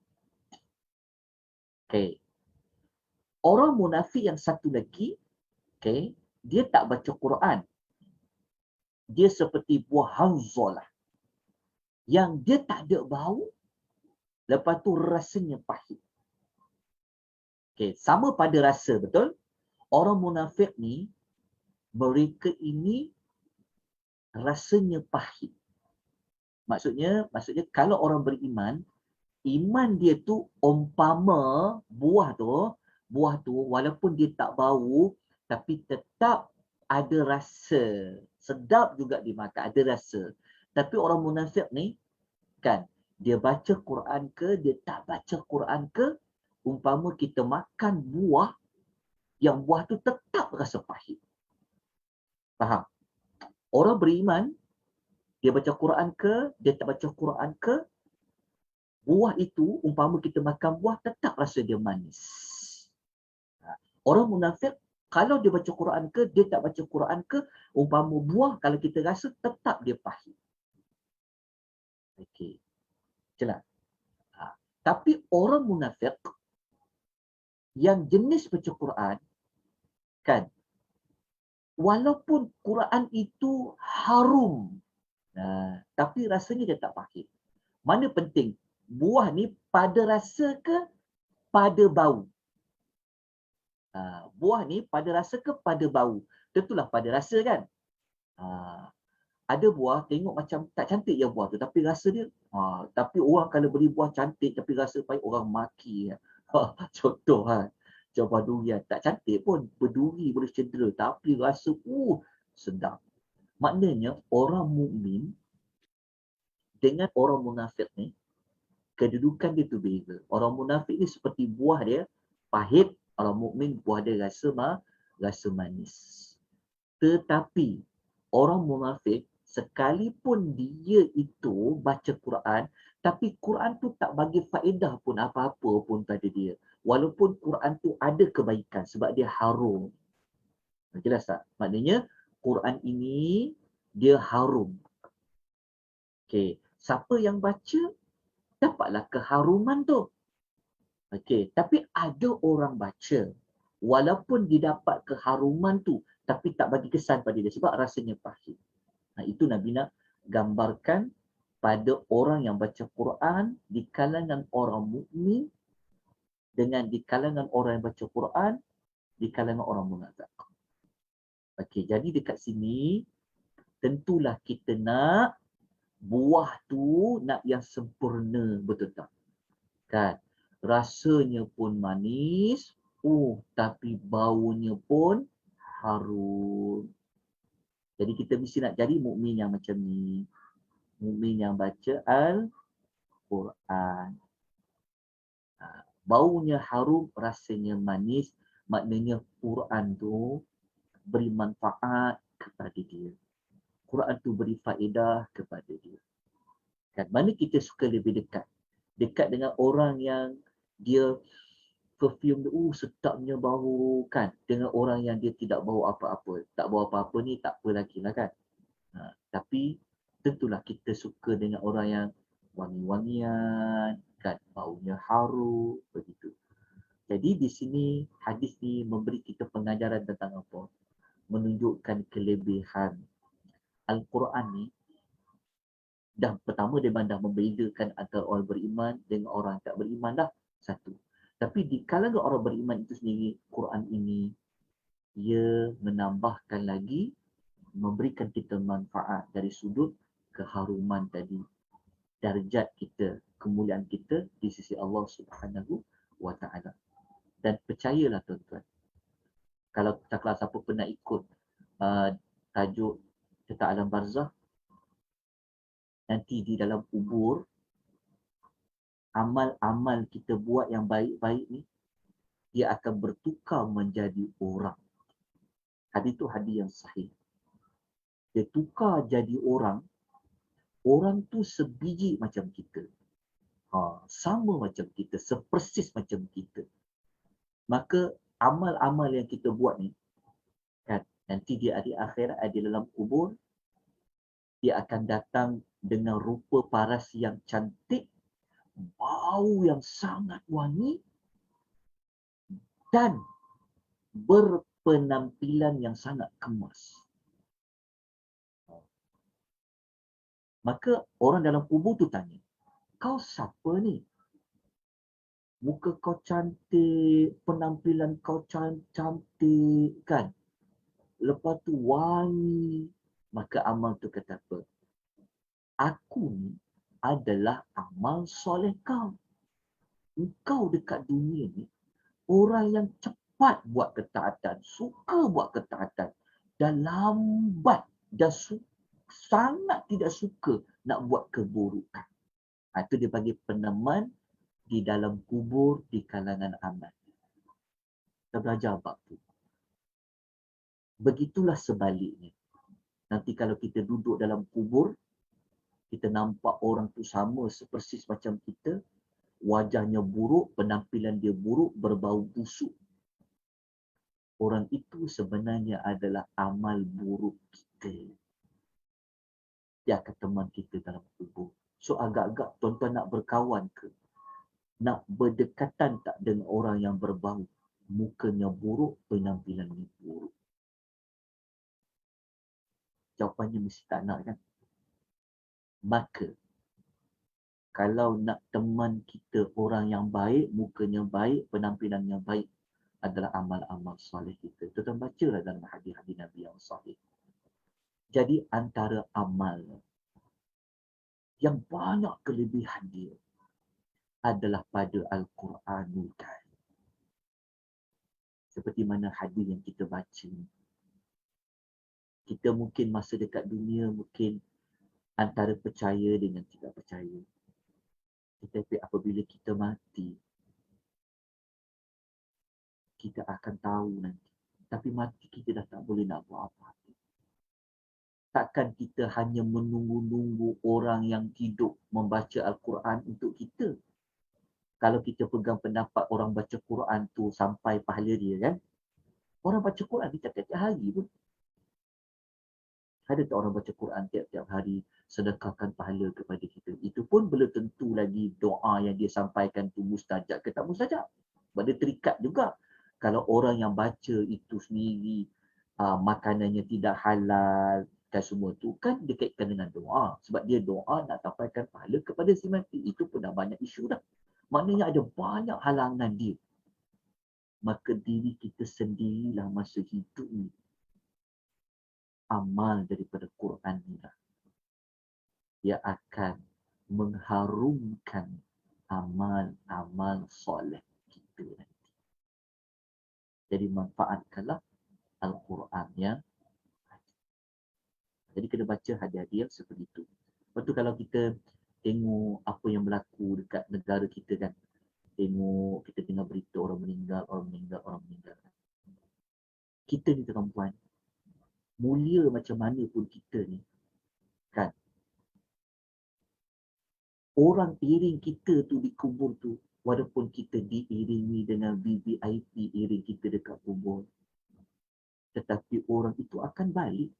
Okey. Orang munafik yang satu lagi, okey, dia tak baca Quran. Dia seperti buah hanzalah yang dia tak ada bau, lepas tu rasanya pahit. Okey, sama pada rasa, betul? Orang munafik ni, mereka ini rasanya pahit. Maksudnya kalau orang beriman, iman dia tu umpama buah tu walaupun dia tak bau tapi tetap ada rasa. Sedap juga dimakan, ada rasa. Tapi orang munafik ni, kan, dia baca Quran ke, dia tak baca Quran ke, umpama kita makan buah, yang buah tu tetap rasa pahit. Faham? Orang beriman, dia baca Quran ke, dia tak baca Quran ke, buah itu, umpama kita makan buah, tetap rasa dia manis. Orang munafik, kalau dia baca Quran ke, dia tak baca Quran ke, umpama buah, kalau kita rasa, tetap dia pahit. Okey. Jelas? Tapi orang munafik, yang jenis baca Quran, kan, walaupun Quran itu harum, tapi rasanya dia tak pahit. Mana penting? Buah ni pada rasa ke pada bau? Buah ni pada rasa ke pada bau? Tentulah pada rasa kan? Ada buah tengok macam tak cantik je buah tu, tapi rasa dia, tapi orang kalau beli buah cantik tapi rasa pahit, orang maki. Contoh buah durian, tak cantik pun, berduri boleh cedera, tapi rasa sedap. Maknanya orang mukmin dengan orang munafik ni, kedudukan dia tu beza. Orang munafik ni seperti buah dia pahit, orang mukmin buah dia rasa manis. Tetapi orang munafik, sekalipun dia itu baca Quran, tapi Quran tu tak bagi faedah pun apa-apa pun pada dia. Walaupun Quran tu ada kebaikan sebab dia harum. Jelas tak? Maknanya Quran ini dia harum. Okey, siapa yang baca dapatlah keharuman tu. Okey, tapi ada orang baca walaupun dia dapat keharuman tu tapi tak bagi kesan pada dia sebab rasanya pahit. Itu Nabi nak gambarkan pada orang yang baca Quran di kalangan orang mukmin dengan di kalangan orang yang baca Quran di kalangan orang munafik. Okey, jadi dekat sini tentulah kita nak buah tu nak yang sempurna, betul tak? Kan? Rasanya pun manis, tapi baunya pun harum. Jadi kita mesti nak jadi mukmin yang macam ni. Mukmin yang baca Al-Quran. Baunya harum, rasanya manis, maknanya Quran tu beri manfaat kepada dia. Quran tu beri faedah kepada dia. Kan? Mana kita suka lebih dekat? Dekat dengan orang yang dia perfume tu sedapnya bau, kan, dengan orang yang dia tidak bau apa-apa. Tak bau apa-apa ni tak apa lagi lah kan. Tapi tentulah kita suka dengan orang yang wangi-wangian, kan, baunya harum, begitu. Jadi di sini hadis ni memberi kita pengajaran tentang apa? Menunjukkan kelebihan Al-Quran ni. Dah pertama dia dah membezakan antara orang beriman dengan orang tak beriman dah, satu. Tapi di kalangan orang beriman itu sendiri, Quran ini ia menambahkan lagi, memberikan kita manfaat dari sudut keharuman tadi, darjat kita, kemuliaan kita di sisi Allah Subhanahu wa Ta'ala. Dan percayalah tuan-tuan, kalau siapa pernah ikut tajuk tentang alam barzah, nanti di dalam kubur, amal-amal kita buat yang baik-baik ni, dia akan bertukar menjadi orang. Hadis tu hadis yang sahih. Dia tukar jadi orang, orang tu sebiji macam kita. Sama macam kita, sepersis macam kita. Maka amal-amal yang kita buat ni, kan, nanti di hari akhirat, di dalam kubur, dia akan datang dengan rupa paras yang cantik, bau yang sangat wangi, dan berpenampilan yang sangat kemas. Maka orang dalam kubur tu tanya, kau siapa ni? Muka kau cantik, penampilan kau cantik, kan? Lepas tu wangi. Maka amal tu kata apa? Aku ni adalah amal soleh kau. Engkau dekat dunia ni orang yang cepat buat ketaatan, suka buat ketaatan. dan lambat dan sangat tidak suka nak buat keburukan. Itu dia bagi peneman di dalam kubur di kalangan amal. Kita belajar bab tu. Begitulah sebaliknya. Nanti kalau kita duduk dalam kubur, kita nampak orang tu sama sepersis macam kita, wajahnya buruk, penampilan dia buruk, berbau busuk. Orang itu sebenarnya adalah amal buruk kita. Dia akan teman kita dalam kubur. So agak-agak tuan-tuan nak berkawan ke? Nak berdekatan tak dengan orang yang berbau? Mukanya buruk, penampilannya buruk. Jawapannya mesti tak nak kan? Maka, kalau nak teman kita orang yang baik, mukanya baik, penampilannya baik, adalah amal-amal soleh kita. Tuan-tuan bacalah dalam hadis-hadis Nabi yang sahih. Jadi antara amal yang banyak kelebihan dia adalah pada Al-Quranul Karim. Seperti mana hadis yang kita baca. Kita mungkin masa dekat dunia mungkin antara percaya dengan tidak percaya. Tetapi apabila kita mati, kita akan tahu nanti. Tapi mati kita dah tak boleh nak buat apa-apa. Takkan kita hanya menunggu-nunggu orang yang hidup membaca Al-Quran untuk kita. Kalau kita pegang pendapat orang baca Quran tu sampai pahala dia kan. Orang baca Quran tiap-tiap hari pun. Ada tak orang baca Quran tiap-tiap hari sedekahkan pahala kepada kita? Itu pun belum tentu lagi doa yang dia sampaikan tu mustajab ke tak mustajab. Sebab dia terikat juga. Kalau orang yang baca itu sendiri, makanannya tidak halal dan semua tu kan dikaitkan dengan doa. Sebab dia doa nak sampaikan pahala kepada si mati. Itu pun dah banyak isu dah. Maknanya ada banyak halangan dia. Maka diri kita sendirilah masa hidup ni. Amal daripada Quran ni lah. Dia akan mengharumkan amal-amal soleh kita nanti. Jadi manfaatkanlah Al-Quran yang ada. Jadi kena baca hadiah-hadiah seperti itu. Lepas tu kalau kita tengok apa yang berlaku dekat negara kita kan. Tengok, kita dengar berita orang meninggal. Kita ni perempuan, mulia macam mana pun kita ni, kan? Orang iring kita tu di kubur tu, walaupun kita diiringi dengan VVIP iring kita dekat kubur, tetapi orang itu akan balik.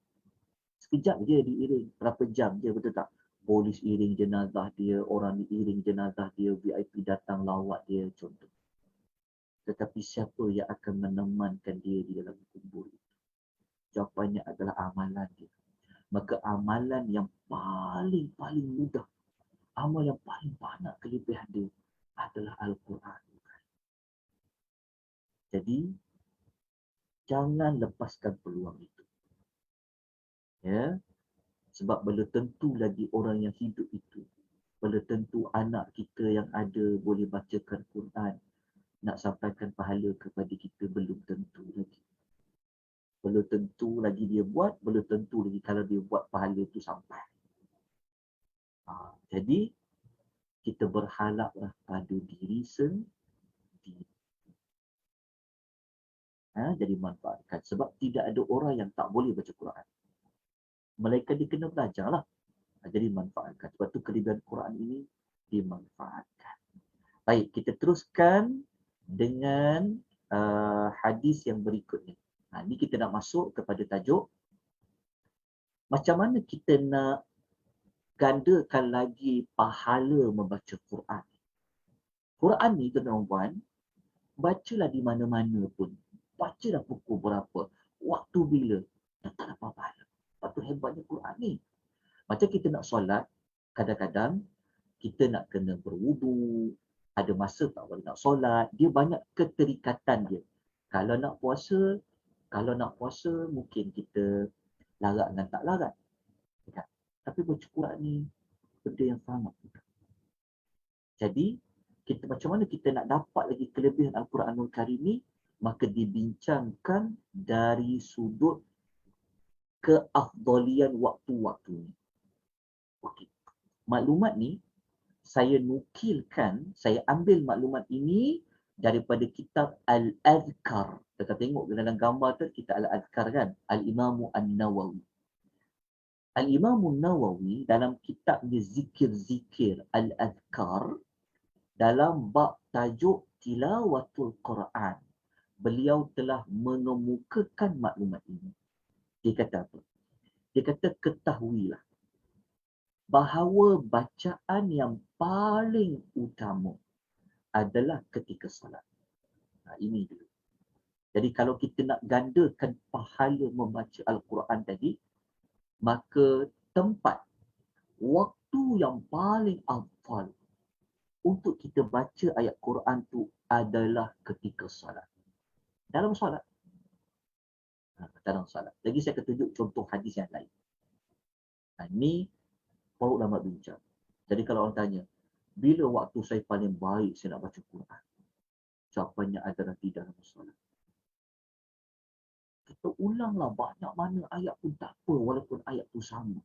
Sekejap je diiring, berapa jam je, betul tak? Polis iring jenazah dia, orang iring jenazah dia, VIP datang lawat dia, contoh. Tetapi siapa yang akan menemankan dia di dalam kubur itu? Jawapannya adalah amalan dia. Maka amalan yang paling mudah, amal yang paling banyak kelebihan dia adalah Al-Quran. Jadi, jangan lepaskan peluang itu. Ya, sebab belum tentu lagi orang yang hidup itu, belum tentu anak kita yang ada boleh bacakan Quran, nak sampaikan pahala kepada kita, belum tentu lagi. Belum tentu lagi dia buat, belum tentu lagi kalau dia buat pahala itu sampai. Jadi, kita berharaplah pada diri sendiri. Jadi manfaatkan. Sebab tidak ada orang yang tak boleh baca Quran. Melainkan dia kena belajarlah. Jadi manfaatkan. Sebab tu kelebihan Quran ini dimanfaatkan. Baik, kita teruskan dengan hadis yang berikutnya. Ini kita nak masuk kepada tajuk. Macam mana kita nak gandakan lagi pahala membaca Quran. Quran ni tuan-tuan, bacalah di mana-mana pun. Bacalah pukul berapa, waktu bila, tak dapat pahala. Lepas tu hebatnya Quran ni. Macam kita nak solat, kadang-kadang kita nak kena berwudu, ada masa tak boleh nak solat, dia banyak keterikatan dia. Kalau nak puasa mungkin kita larat dengan tak larat. Tapi baca Quran ni benda yang sangat mudah. Jadi, kita macam mana kita nak dapat lagi kelebihan Al-Quranul Karim ni, maka dibincangkan dari sudut keafdalian waktu-waktunya. Okey. Maklumat ni saya nukilkan, saya ambil maklumat ini daripada kitab Al-Adhkar. Kita tengok dalam gambar tu kitab Al-Adhkar kan, Al-Imam An-Nawawi. Al-Imam An-Nawawi dalam kitabnya Zikir-Zikir Al-Adhkar, dalam bab tajuk Tilawatul Quran, beliau telah mengemukakan maklumat ini. Dia kata apa? Dia kata ketahuilah bahawa bacaan yang paling utama adalah ketika salat. Ini dulu. Jadi kalau kita nak gandakan pahala membaca Al-Quran tadi, maka tempat, waktu yang paling afdal untuk kita baca ayat Quran tu adalah ketika salat. Dalam salat. Dalam salat. Lagi saya akan tunjuk contoh hadis yang lain. Ini para ulama bincang. Jadi kalau orang tanya, bila waktu saya paling baik saya nak baca Quran? Jawapannya adalah di dalam solat. Kita ulanglah banyak mana ayat pun tak apa walaupun ayat tu sama.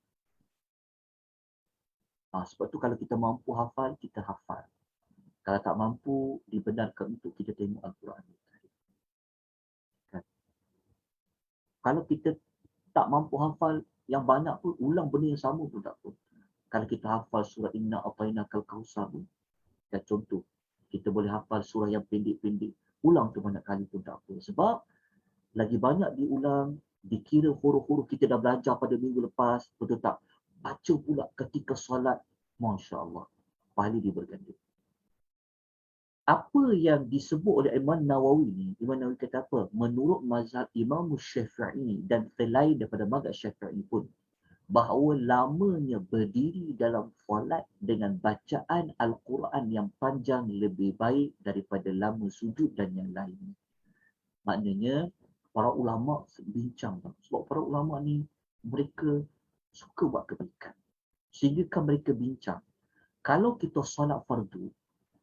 Sebab tu kalau kita mampu hafal, kita hafal. Kalau tak mampu, dibenarkan untuk kita tengok Al-Quran. Kan? Kalau kita tak mampu hafal yang banyak pun, ulang benda yang sama pun tak apa. Kalau kita hafal surah Inna A'tainakal Kautsar pun, dan contoh, kita boleh hafal surah yang pendek-pendek, ulang tu banyak kali pun tak apa. Sebab lagi banyak diulang, dikira huruf-huruf kita dah belajar pada minggu lepas, betul tak? Baca pula ketika solat, Masya Allah, pahala dia berganda. Apa yang disebut oleh Imam Nawawi ni, Imam Nawawi kata apa? Menurut mazhab Imam Syafi'i dan selain daripada mazhab Syafi'i pun, bahawa lamanya berdiri dalam solat dengan bacaan Al-Quran yang panjang lebih baik daripada lama sujud dan yang lain. Maknanya, para ulama bincang. Sebab para ulama ni, mereka suka buat kebaikan. Sehingga kan mereka bincang. Kalau kita solat fardu,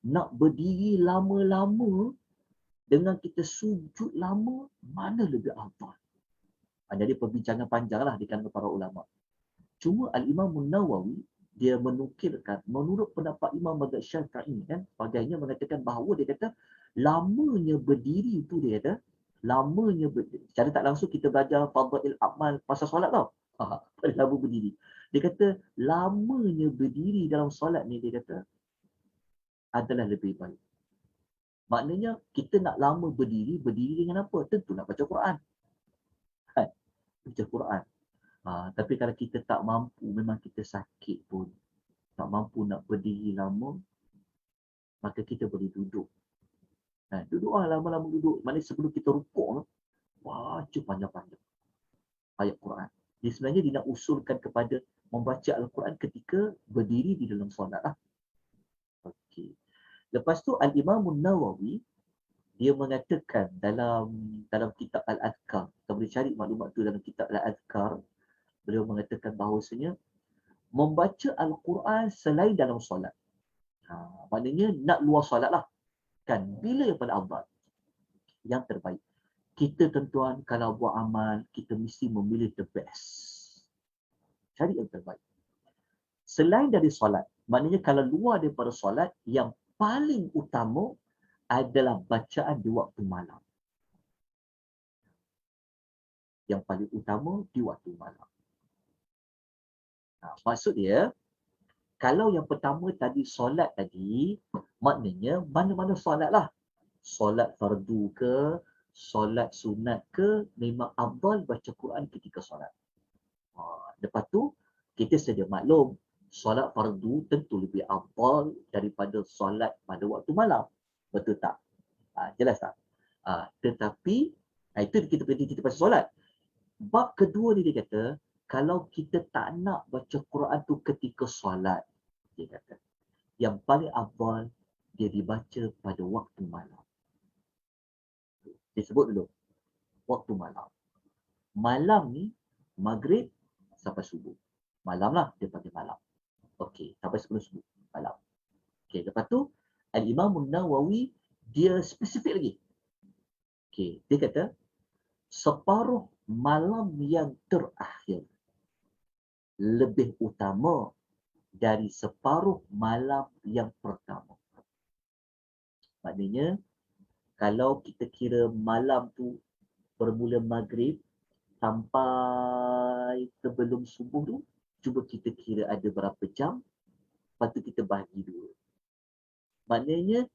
nak berdiri lama-lama dengan kita sujud lama, mana lebih afdal? Jadi perbincangan panjang lah di kalangan para ulama. Cuma Al-Imam Nawawi, dia menukilkan, menurut pendapat Imam Mazhab Syafi'i kan, sebagainya mengatakan bahawa dia kata, lamanya berdiri tu dia kata, lamanya berdiri. Secara tak langsung kita belajar Fadail Amal pasal solat tau. Lama berdiri. Dia kata, lamanya berdiri dalam solat ni, dia kata, adalah lebih baik. Maknanya, kita nak lama berdiri dengan apa? Tentu nak baca Quran. Baca Quran. Tapi kalau kita tak mampu, memang kita sakit pun, tak mampu nak berdiri lama, maka kita boleh duduk. Duduklah lama-lama duduk. Maknanya sebelum kita rukuk, baca panjang-panjang ayat Quran. Dia sebenarnya dia nak usulkan kepada membaca Al-Quran ketika berdiri di dalam solat lah. Okey. Lepas tu Al-Imam Nawawi, dia mengatakan dalam kitab Al-Adhkar, kita boleh cari maklumat tu dalam kitab Al-Adhkar, beliau mengatakan bahawasanya membaca Al-Quran selain dalam solat. Maknanya nak luar solat lah. Kan? Bila yang paling afdal? Yang terbaik. Kita tuan-tuan kalau buat amal, kita mesti memilih the best. Cari yang terbaik. Selain dari solat, maknanya kalau luar daripada solat, yang paling utama adalah bacaan di waktu malam. Yang paling utama di waktu malam. Maksud dia, kalau yang pertama tadi solat tadi, maknanya mana-mana solat lah. Solat fardu ke, solat sunat ke, memang afdal baca Quran ketika solat. Lepas tu, kita sedia maklum, solat fardu tentu lebih afdal daripada solat pada waktu malam. Betul tak? Jelas tak? Tetapi, itu kita berhenti kita pasal solat. Bab kedua ni dia kata, kalau kita tak nak baca Quran tu ketika solat, dia kata, yang paling afdal dia dibaca pada waktu malam. Dia sebut dulu, waktu malam. Malam ni, maghrib sampai subuh. Malam lah, dia panggil malam. Okey, sampai sebelum subuh, malam. Okey, lepas tu, Al-Imam Nawawi, dia spesifik lagi. Okey, dia kata, separuh malam yang terakhir lebih utama dari separuh malam yang pertama. Maknanya, kalau kita kira malam tu bermula maghrib sampai sebelum subuh tu, cuba kita kira ada berapa jam, lepas tu kita bahagi dua. Maknanya,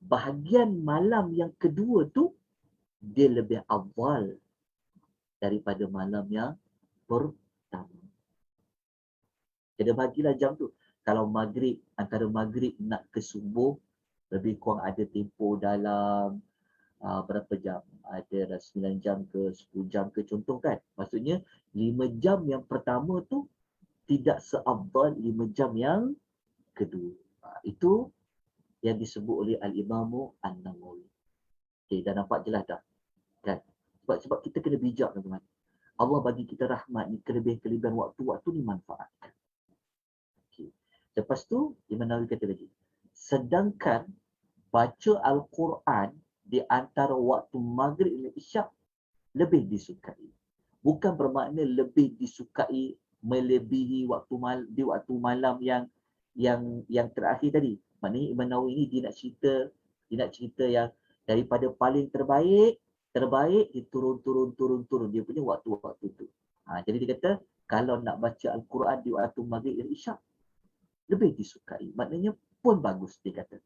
bahagian malam yang kedua tu, dia lebih awal daripada malam yang pertama. Jadi bahagilah jam tu. Kalau maghrib, antara maghrib nak ke subuh, lebih kurang ada tempoh dalam berapa jam? Ada 9 jam ke 10 jam ke contoh kan. Maksudnya 5 jam yang pertama tu tidak seafdal 5 jam yang kedua. Itu yang disebut oleh Al-Imam An-Nawawi. Okay, dah nampak jelas dah. Kan? Sebab kita kena bijak teman-teman. Allah bagi kita rahmat ni, kelebihan-kelebihan waktu-waktu ni manfaatkan. Okay. Lepas tu, Imam Nawawi kata lagi. Sedangkan baca Al-Quran di antara waktu maghrib dan isyak lebih disukai. Bukan bermakna lebih disukai melebihi di waktu malam yang terakhir tadi. Maknanya Imam Nawawi ni dia nak cerita yang daripada paling terbaik dia turun. Dia punya waktu-waktu tu. Jadi dia kata kalau nak baca Al-Quran di waktu maghrib dan isyak lebih disukai. Maknanya pun bagus dia kata.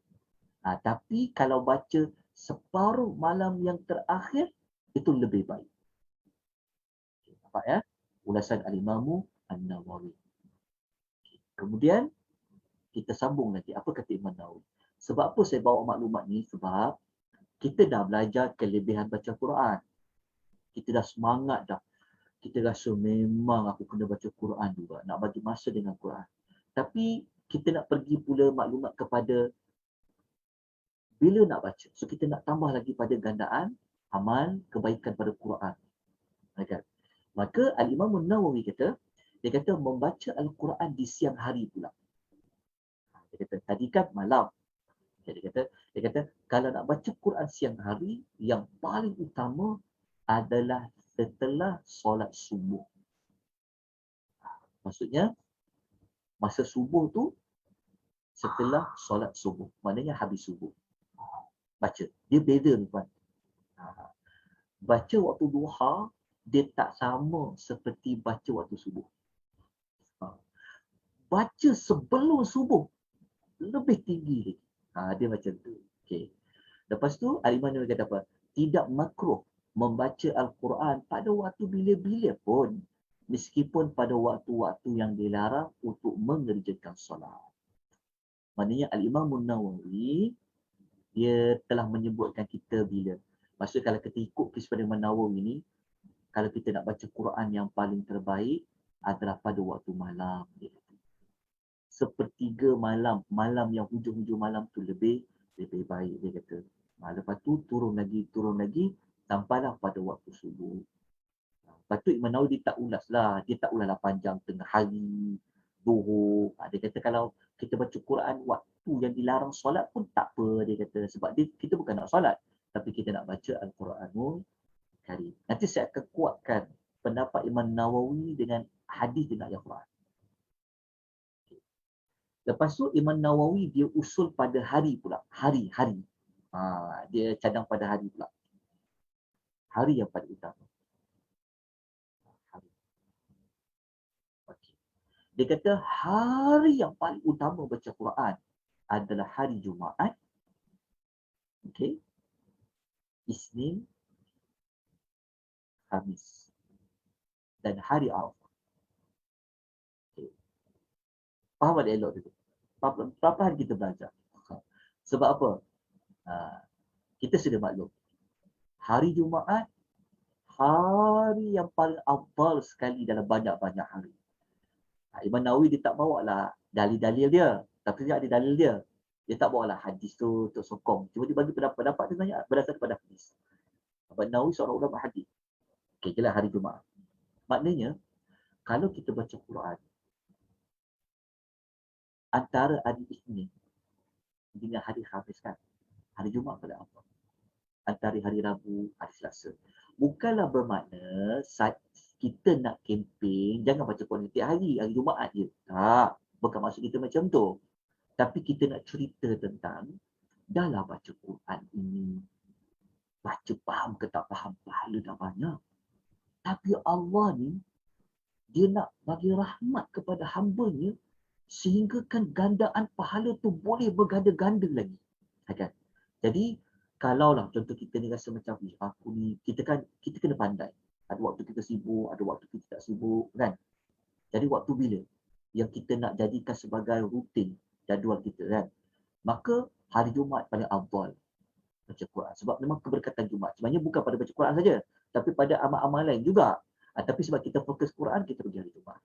Tapi kalau baca separuh malam yang terakhir, itu lebih baik. Nampak ya? Ulasan Al-Imam An-Nawawi. Kemudian, kita sambung nanti. Apa kata Imam Nawawi? Sebab apa saya bawa maklumat ni? Sebab kita dah belajar kelebihan baca Quran. Kita dah semangat dah. Kita rasa memang aku kena baca Quran juga. Nak bagi masa dengan Quran. Tapi, kita nak pergi pula maklumat kepada bila nak baca. So kita nak tambah lagi pada gandaan amal kebaikan pada Quran. Maka Al-Imam An-Nawawi kata, dia kata membaca Al-Quran di siang hari pula. Dia kata tadi kan malam. Dia kata kalau nak baca Quran siang hari, yang paling utama adalah setelah solat subuh. Maksudnya masa subuh tu setelah solat subuh. Maknanya habis subuh. Baca. Dia beza tuan. Baca waktu duha, dia tak sama seperti baca waktu subuh. Baca sebelum subuh, lebih tinggi lagi. Dia macam tu. Okay. Lepas tu, Al-Imam Nawawi kata apa? Tidak makruh membaca Al-Quran pada waktu bila-bila pun. Meskipun pada waktu-waktu yang dilarang untuk mengerjakan solat. Maknanya Al-Imam Nawawi, dia telah menyebutkan kita bila. Maksud kalau kita ikut kisah pada Imam Nawawi ni, kalau kita nak baca Quran yang paling terbaik adalah pada waktu malam. Sepertiga malam, malam yang hujung-hujung malam tu lebih baik dia kata. Lepas tu turun lagi sampailah pada waktu subuh. Lepas tu Imam Nawawi dia tak ulaslah panjang tengah hari, zuhur. Dia kata kalau kita baca Quran waktu yang dilarang solat pun tak apa dia kata. Sebab kita bukan nak solat, tapi kita nak baca Al-Quranul Karim. Nanti saya akan kuatkan pendapat Imam Nawawi dengan hadis dengan ayat Quran. Lepas tu Imam Nawawi dia usul pada hari pula. Hari. Dia cadang pada hari pula. Hari yang paling utama. Hari. Okay. Dia kata hari yang paling utama baca Quran adalah hari Jumaat. Okay. Isnin, Khamis. Dan hari Arafah. Okay. Faham ada elok tu? Berapa hari kita belajar? Sebab apa? Kita sudah maklum. Hari Jumaat, hari yang paling afdal sekali dalam banyak-banyak hari. Imam Nawawi dia tak bawa lah dalil-dalil dia. Tapi dia ada dalil dia. Dia tak bawa lah hadis tu untuk sokong. Cuma dia bagi pendapat dia banyak berdasarkan pada hadis. Imam Nawawi seorang ulama hadis. Okey, jelas hari Jumaat. Maknanya, kalau kita baca Quran, antara hari Isnin dengan hari Khamis kan, hari Jumaat pada apa? Antara hari Rabu, hari Selasa. bukanlah bermakna kita nak kempen, jangan baca Quran setiap hari Jumaat je. Tak, bukan maksud kita macam tu. Tapi kita nak cerita tentang, dahlah baca Quran ini, baca faham ke tak faham, pahala dah banyak. Tapi Allah ni, dia nak bagi rahmat kepada hamba-Nya, sehingga kan gandaan pahala tu boleh berganda-ganda lagi. Kan? Jadi, kalaulah contoh kita ni rasa macam, aku ni, kita kena pandai. Ada waktu kita sibuk, ada waktu kita tak sibuk, kan? Jadi waktu bila yang kita nak jadikan sebagai rutin jadual kita, kan? Maka hari Jumaat paling afdal baca Quran. Sebab memang keberkatan Jumaat. Sebenarnya bukan pada baca Quran saja, tapi pada amal-amal lain juga. Tapi sebab kita fokus Quran, kita pergi hari Jumaat.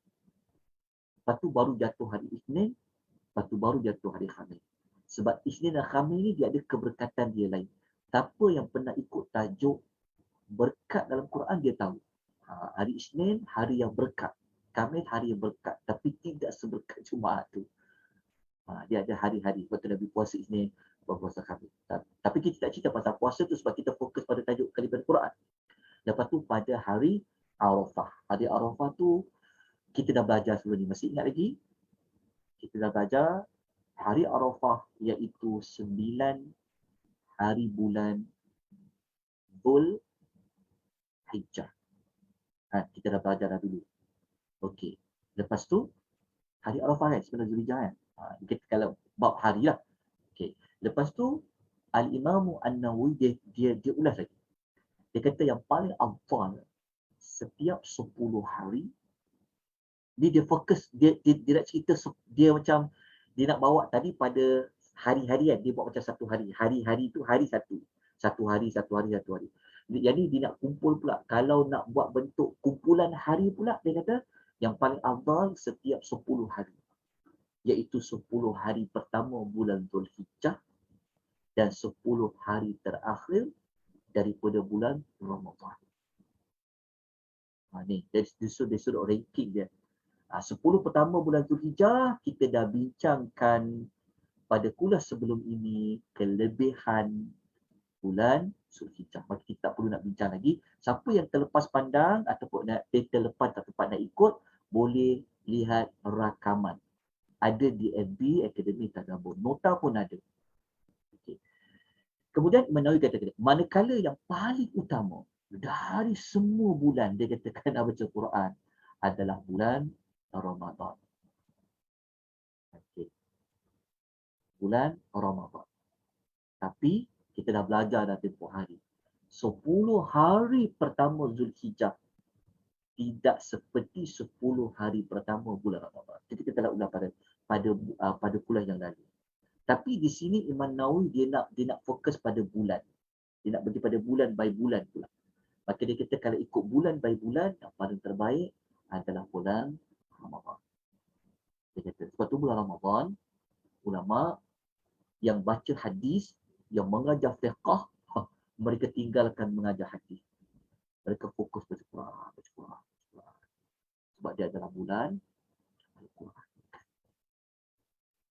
Lepas tu baru jatuh hari Isnin, lepas tu baru jatuh hari Khamis. Sebab Isnin dan Khamis ni dia ada keberkatan dia lain. Siapa yang pernah ikut tajuk berkat dalam Quran, dia tahu. Hari Isnin, hari yang berkat. Khamis, hari yang berkat. Tapi tidak seberkat Jumaat tu. Dia ada hari-hari. Waktu Nabi puasa Isnin, berpuasa Khamis. Tapi kita tak cerita pasal puasa tu sebab kita fokus pada tajuk kalimat Quran. Lepas tu pada hari Arafah. Hari Arafah tu kita dah belajar sebelum ni. Masih ingat lagi? Kita dah belajar hari Arafah iaitu 9 hari bulan Dhul Hijjah. Kita dah belajar dah dulu. Okey. Lepas tu hari Arafah kan, 9 Zulhijjah kan. Kita kalau bab hari lah. Okey. Lepas tu Al-Imam An-Nawawi dia ulas lagi. Dia kata yang paling afdal setiap 10 hari dia fokus, dia nak cerita, dia macam dia nak bawa tadi pada hari-hari kan, dia buat macam satu hari. Hari-hari tu hari satu. Satu hari. Jadi dia nak kumpul pula. Kalau nak buat bentuk kumpulan hari pula, dia kata yang paling afdal setiap 10 hari. Iaitu 10 hari pertama bulan Zulhijjah dan 10 hari terakhir daripada bulan Ramadan. Ni, dari sudut ranking dia. 10 pertama bulan Zulhijjah, kita dah bincangkan pada kuliah sebelum ini kelebihan bulan Zulhijjah. Maka kita tak perlu nak bincang lagi. Siapa yang terlepas pandang ataupun terlepas tak tempat nak ikut, boleh lihat rakaman. Ada di FB Akademi Tadabbur. Nota pun ada. Okay. Kemudian Imam Nawawi kata, manakala yang paling utama dari semua bulan, dia katakan nak baca Quran, adalah bulan Ramadan. Okay. Bulan Ramadan. Tapi kita dah belajar dah tempoh hari. 10 hari pertama Zulhijjah tidak seperti 10 hari pertama bulan Ramadan. Jadi kita telah ulang pada kuliah yang lalu. Tapi di sini Imam Nawawi dia nak fokus pada bulan. Dia nak pergi pada bulan by bulan pula. Maka dia kata kalau ikut bulan by bulan, yang paling terbaik adalah bulan Ramadan. Dia kata sebab tu bulan Ramadan, ulama yang baca hadis, yang mengajar fiqh, mereka tinggalkan mengajar hadis. Mereka fokus baca Quran. Sebab dia adalah bulan Al-Quran.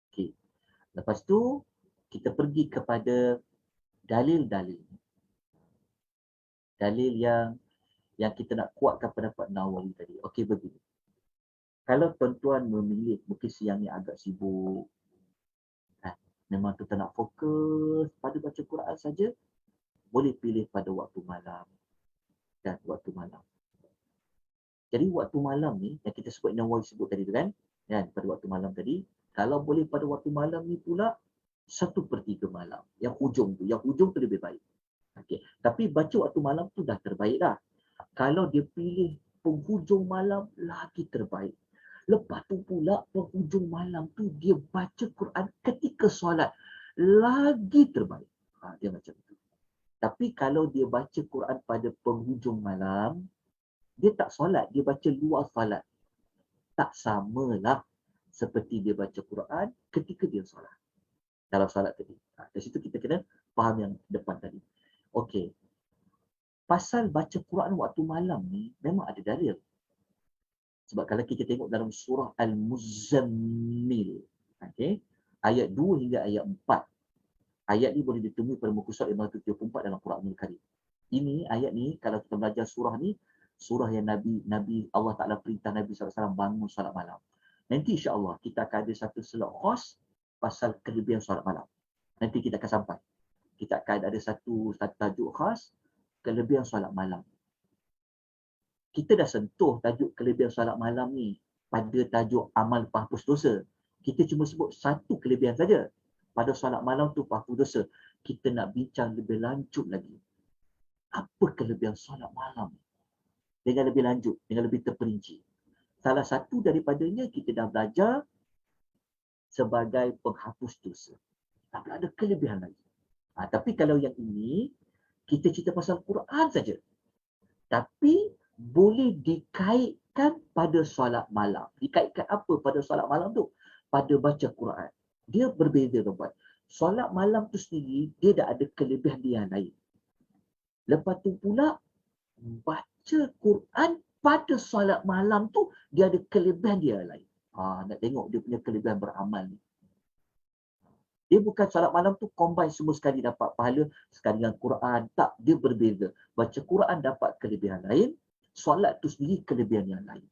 Okey. Lepas tu kita pergi kepada dalil-dalil. Dalil yang kita nak kuatkan pendapat Nawawi tadi. Okey, begini. Kalau tuan-tuan memilih, mungkin siang ni agak sibuk, memang kita nak fokus pada baca Quran saja, boleh pilih pada waktu malam dan waktu malam. Jadi waktu malam ni yang kita sebut, Nawawi sebut tadi tu kan, pada waktu malam tadi, kalau boleh pada waktu malam ni pula 1/3 malam. Yang hujung tu lebih baik. Okey, tapi baca waktu malam tu dah terbaik dah. Kalau dia pilih penghujung malam, lagi terbaik. Lepas tu pula penghujung malam tu dia baca Quran ketika solat, lagi terbaik. Dia macam tu. Tapi kalau dia baca Quran pada penghujung malam, dia tak solat, dia baca luar solat. Tak samalah seperti dia baca Quran ketika dia solat. Dalam solat tadi. Dari situ kita kena faham yang depan tadi. Okey. Pasal baca Quran waktu malam ni memang ada dalil. Sebab kalau kita tengok dalam surah Al-Muzammil, okey, ayat 2 hingga ayat 4. Ayat ni boleh ditemui pada muka surat 574 dalam Quran Al-Karim. Ini ayat ni kalau kita belajar surah ni, surah yang Nabi Allah Taala perintah Nabi SAW bangun solat malam. Nanti insya-Allah kita akan ada satu slot khas pasal kelebihan solat malam. Nanti kita akan sampai. Kita akan ada satu tajuk khas kelebihan solat malam. Kita dah sentuh tajuk kelebihan solat malam ni pada tajuk amal penghapus dosa. Kita cuma sebut satu kelebihan saja. Pada solat malam tu penghapus dosa. Kita nak bincang lebih lanjut lagi. Apa kelebihan solat malam? Dengan lebih lanjut, dengan lebih terperinci. Salah satu daripadanya kita dah belajar sebagai penghapus dosa. Tapi ada kelebihan lagi. Tapi kalau yang ini, kita cerita pasal Quran saja. Tapi boleh dikaitkan pada solat malam. Dikaitkan apa pada solat malam tu? Pada baca Quran. Dia berbeza tuan-tuan. Solat malam tu sendiri, dia dah ada kelebihan dia yang lain. Lepas tu pula, baca Quran pada solat malam tu, dia ada kelebihan dia yang lain. Nak tengok dia punya kelebihan beramal ni. Dia bukan solat malam tu combine semua sekali dapat pahala, sekali dengan Quran. Tak, dia berbeza. Baca Quran dapat kelebihan lain, solat tu sendiri kelebihan yang lain.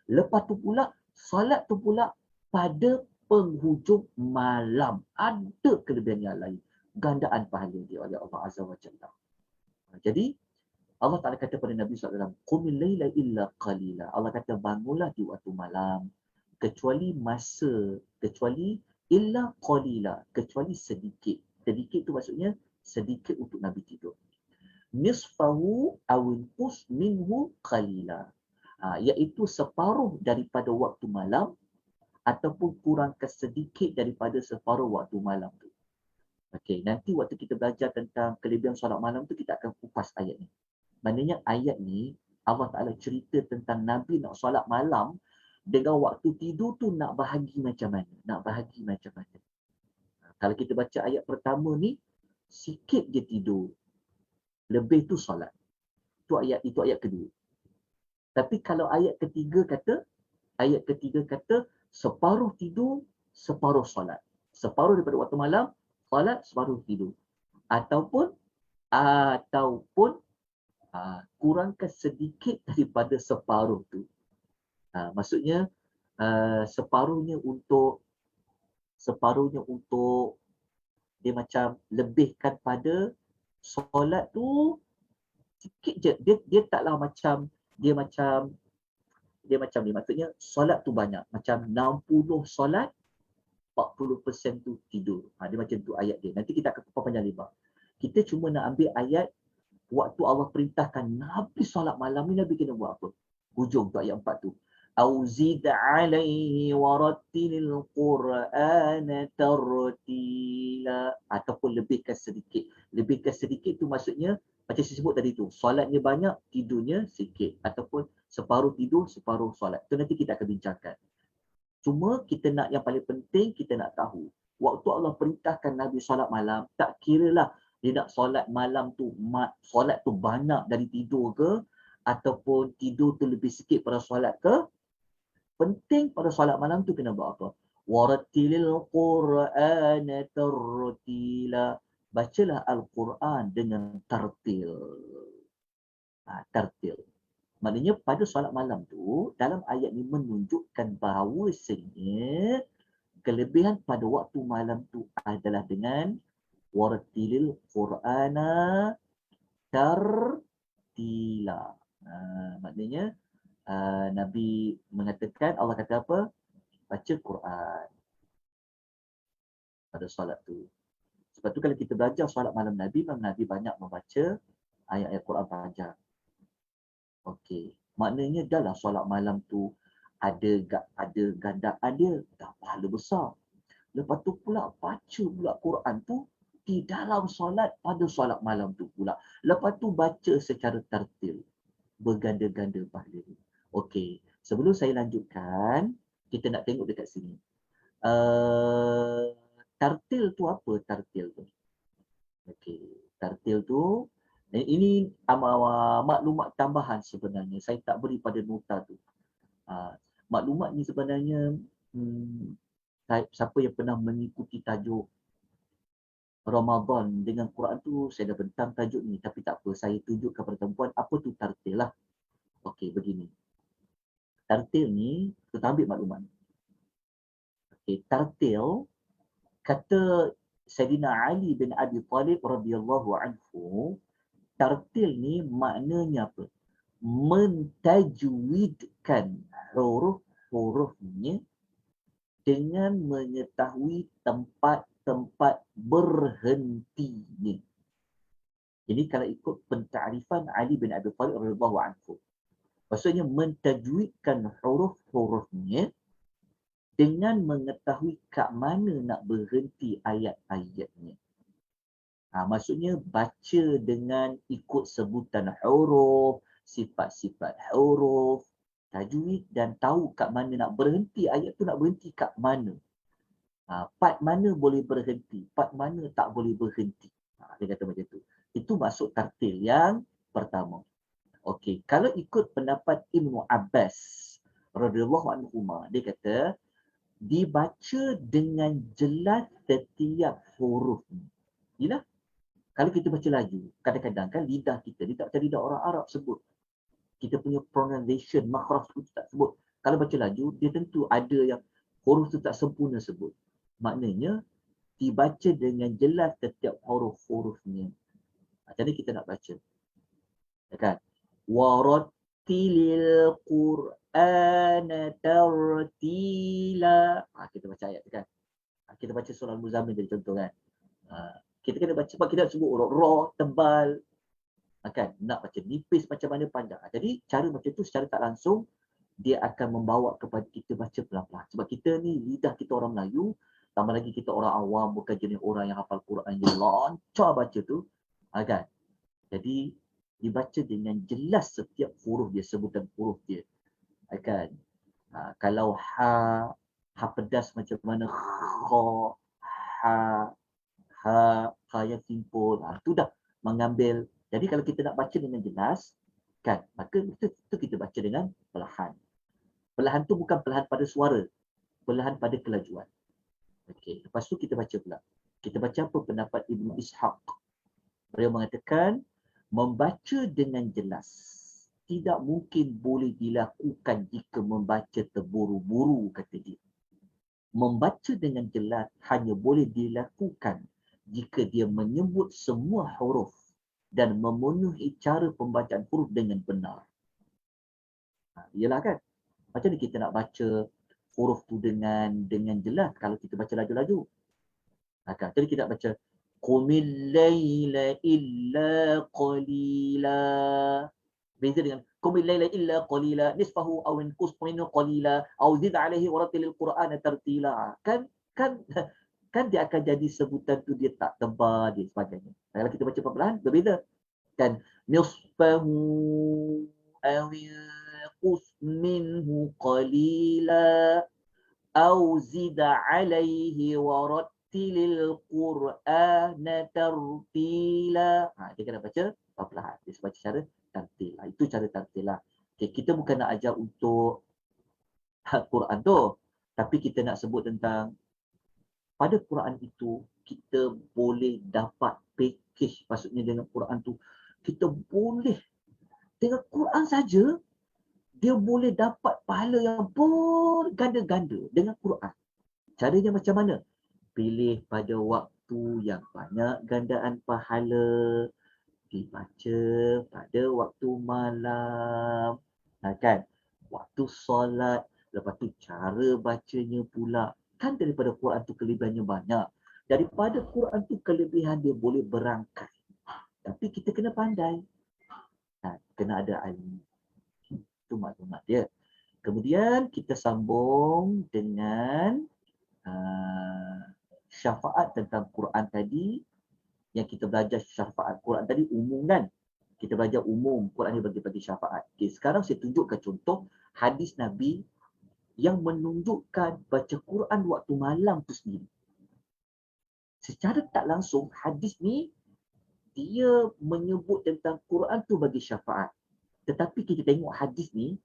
Lepas tu pula, solat tu pula pada penghujung malam. Ada kelebihan yang lain. Gandaan pahala dia oleh Allah Azza wa Jalla. Jadi, Allah Ta'ala kata pada Nabi SAW, Qumil layla illa qalila. Allah kata, bangunlah di waktu malam. Kecuali illa qalila. Kecuali sedikit. Sedikit tu maksudnya, sedikit untuk Nabi tidur. Nisfahu awinqus minhu qalila. Iaitu separuh daripada waktu malam ataupun kurangkan sedikit daripada separuh waktu malam tu. Okey, nanti waktu kita belajar tentang kelebihan solat malam tu, kita akan kupas ayat ni. Maknanya ayat ni, Allah Ta'ala cerita tentang Nabi nak solat malam dengan waktu tidur tu nak bahagi macam mana. Kalau kita baca ayat pertama ni, sikit dia tidur. Lebih tu solat. Itu ayat kedua. Tapi kalau ayat ketiga kata, separuh tidur, separuh solat. Separuh daripada waktu malam, solat, separuh tidur. Ataupun kurangkan sedikit daripada separuh tu. Maksudnya separuhnya untuk dia macam lebihkan pada solat tu sikit je. Dia taklah macam dia macam ni. Maksudnya solat tu banyak. Macam 60 solat, 40% tu tidur. Dia macam tu ayat dia. Nanti kita akan kupas panjang lebar. Kita cuma nak ambil ayat waktu Allah perintahkan Nabi solat malam ni, Nabi kena buat apa? Hujung tu ayat 4 tu. Auzid alaihi warattilil Qur'ana tartila. Ataupun lebihkan sedikit. Lebihkan sedikit tu maksudnya macam saya sebut tadi tu. Solatnya banyak, tidurnya sikit. Ataupun separuh tidur, separuh solat. Itu nanti kita akan bincangkan. Cuma kita nak yang paling penting, kita nak tahu. Waktu Allah perintahkan Nabi solat malam, tak kiralah dia nak solat malam tu, solat tu banyak dari tidur ke, ataupun tidur tu lebih sikit pada solat ke. Penting pada solat malam tu kena buat apa? Warattilil Qur'ana tartila. Bacalah Al-Quran dengan tartil. Tartil. Maknanya pada solat malam tu, dalam ayat ni menunjukkan bahawa sebenarnya kelebihan pada waktu malam tu adalah dengan warattilil Qur'ana tartila. Maknanya Nabi mengatakan, Allah kata apa? Baca Quran pada solat tu. Sebab tu kalau kita belajar solat malam Nabi, Nabi banyak membaca ayat-ayat Quran panjang. Okey. Maknanya dalam solat malam tu ada gandaan dia, dah pahala besar. Lepas tu pula baca pula Quran tu di dalam solat pada solat malam tu pula. Lepas tu baca secara tertil. Berganda-ganda pahala. Okey. Sebelum saya lanjutkan, kita nak tengok dekat sini. Tartil tu apa tartil tu? Okey. Tartil tu, ini maklumat tambahan sebenarnya. Saya tak beri pada nota tu. Maklumat ni sebenarnya siapa yang pernah mengikuti tajuk Ramadan dengan Quran tu saya dah bentang tajuk ni, tapi tak apa, saya tunjuk kepada tuan-puan apa tu tartil lah. Okey, begini. Tartil ni, kita ambil maklumat. Okey, tartil, kata Sayyidina Ali bin Abi Talib radhiyallahu anhu, tartil ni maknanya apa? Mentajwidkan huruf-hurufnya dengan mengetahui tempat-tempat berhentinya. Jadi kalau ikut pentarifan Ali bin Abi Thalib radhiyallahu anhu, maksudnya mentajwidkan huruf-hurufnya dengan mengetahui kat mana nak berhenti ayat-ayatnya. Maksudnya baca dengan ikut sebutan huruf, sifat-sifat huruf, tajwid dan tahu kat mana nak berhenti ayat tu, nak berhenti kat mana. Part mana boleh berhenti, part mana tak boleh berhenti. Dia kata macam tu. Itu maksud tartil yang pertama. Okey, kalau ikut pendapat Ibnu Abbas radhiyallahu anhu, dia kata dibaca dengan jelas setiap huruf. Yalah, kalau kita baca laju, kadang-kadang kan lidah kita, dia tak macam lidah orang Arab sebut. Kita punya pronunciation, makhraj tu tak sebut. Kalau baca laju, dia tentu ada yang huruf tu tak sempurna sebut. Maknanya, dibaca dengan jelas setiap huruf-hurufnya. Macam mana kita nak baca? Ya kan? Warattilil Qur'ana tartila. Kita baca ayat tu kan. Kita baca surah Al-Muzammil jadi contoh kan. Kita kena baca sebab kita nak sebut ra tebal. Kan? Nak baca nipis macam mana panjang. Jadi cara macam tu secara tak langsung dia akan membawa kepada kita baca pelan-pelan. Sebab kita ni lidah kita orang Melayu, tambah lagi kita orang awam, bukan jenis orang yang hafal Quran je lancar baca tu. Kan? Jadi dibaca dengan jelas setiap huruf dia, sebutan huruf dia. Kan? Kalau ha pedas macam mana, kha, ha yang simpul, tu dah mengambil. Jadi kalau kita nak baca dengan jelas, kan, maka itu kita baca dengan perlahan. Perlahan tu bukan perlahan pada suara, perlahan pada kelajuan. Okey, lepas tu kita baca pula. Kita baca apa pendapat Ibnu Ishaq. Beliau mengatakan membaca dengan jelas tidak mungkin boleh dilakukan jika membaca terburu-buru, kata dia. Membaca dengan jelas hanya boleh dilakukan jika dia menyebut semua huruf dan memenuhi cara pembacaan huruf dengan benar. Iyalah kan? Macam mana kita nak baca huruf tu dengan jelas kalau kita baca laju-laju? Jadi kita nak baca qumil laila illa qalila. Beza dengan qumil laila illa qalila nisfahu aw inqus minhu qalila aw zid alaihi warattilil qur'ana tartila. Kan dia akan jadi sebutan tu dia tak tebal dia sebagainya. Kalau kita baca perlahan berbeza. Kan nisfahu aw inqus minhu qalila aw zid alaihi warattilil qur'ana tartila. Dia kena baca perlahan. Dia baca cara tartil. Itu cara tartil lah. Okay, kita bukan nak ajar untuk Quran tu, tapi kita nak sebut tentang pada Quran itu kita boleh dapat package. Maksudnya dengan Quran tu kita boleh dengan Quran saja dia boleh dapat pahala yang berganda-ganda dengan Quran. Caranya macam mana? Pilih pada waktu yang banyak gandaan pahala, dibaca pada waktu malam, kan? Waktu solat, lepas tu cara bacanya pula. Kan daripada Quran tu kelebihannya banyak. Daripada Quran tu kelebihan dia boleh berangkai. Tapi kita kena pandai. Kena ada ilmu. Itu maklumat dia. Kemudian kita sambung dengan syafaat tentang Quran tadi. Yang kita belajar syafaat Quran tadi umum kan. Kita belajar umum Quran ni bagi syafaat. Okay, sekarang saya tunjukkan contoh hadis Nabi yang menunjukkan baca Quran waktu malam tu sendiri. Secara tak langsung hadis ni dia menyebut tentang Quran tu bagi syafaat. Tetapi kita tengok hadis ni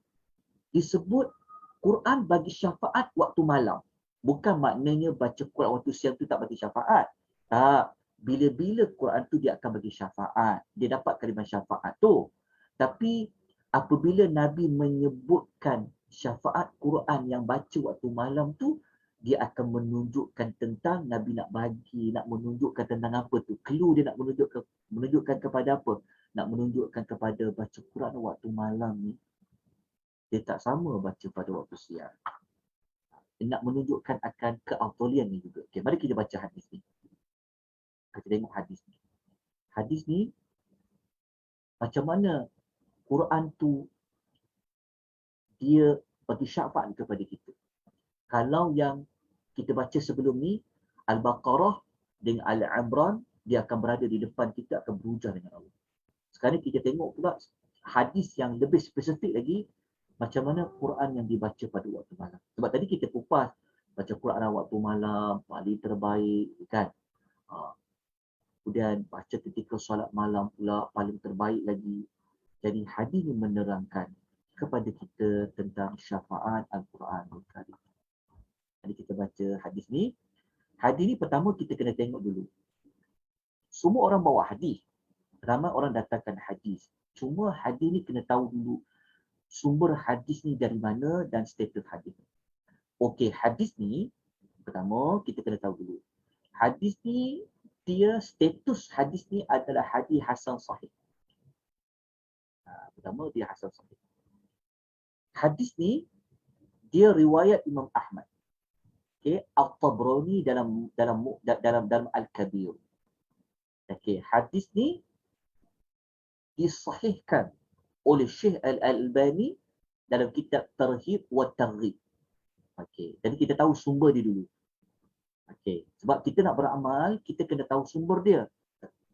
disebut Quran bagi syafaat waktu malam. Bukan maknanya baca Quran waktu siang tu tak bagi syafaat. Tak. bila-bila Quran tu dia akan bagi syafaat. Dia dapat kalimah syafaat tu. Tapi apabila Nabi menyebutkan syafaat Quran yang baca waktu malam tu, dia akan menunjukkan tentang Nabi nak bagi, nak menunjukkan tentang apa tu. Clue dia nak menunjukkan kepada apa? Nak menunjukkan kepada baca Quran waktu malam ni, dia tak sama baca pada waktu siang. Dia nak menunjukkan akan keafdalian ni juga. Okay, mari kita baca hadis ni. Kita tengok hadis ni. Hadis ni, macam mana Quran tu dia bagi syafaat kepada kita. Kalau yang kita baca sebelum ni, Al-Baqarah dengan Al-Imran, dia akan berada di depan kita, akan berujar dengan Allah. Sekarang kita tengok pula hadis yang lebih spesifik lagi, macam mana Quran yang dibaca pada waktu malam. Sebab tadi kita kupas, baca Quran waktu malam, paling terbaik, kan? Kemudian baca ketika solat malam pula, paling terbaik lagi. Jadi hadis ini menerangkan kepada kita tentang syafaat Al-Quran. Jadi kita baca hadis ni. Hadis ni pertama kita kena tengok dulu. Semua orang bawa hadis. Ramai orang datangkan hadis. Cuma hadis ni kena tahu dulu sumber hadis ni dari mana dan status hadis ni. Okey, hadis ni pertama kita kena tahu dulu. Hadis ni dia status hadis ni adalah hadis hasan sahih. Pertama dia hasan sahih. Hadis ni dia riwayat Imam Ahmad. Okey, At-Tabrani dalam Al-Kabir. Okey, hadis ni disahihkan oleh Syekh Al-Albani dalam kitab Targhib wa Targhib. Okey, jadi kita tahu sumber dia dulu. Okey, sebab kita nak beramal, kita kena tahu sumber dia.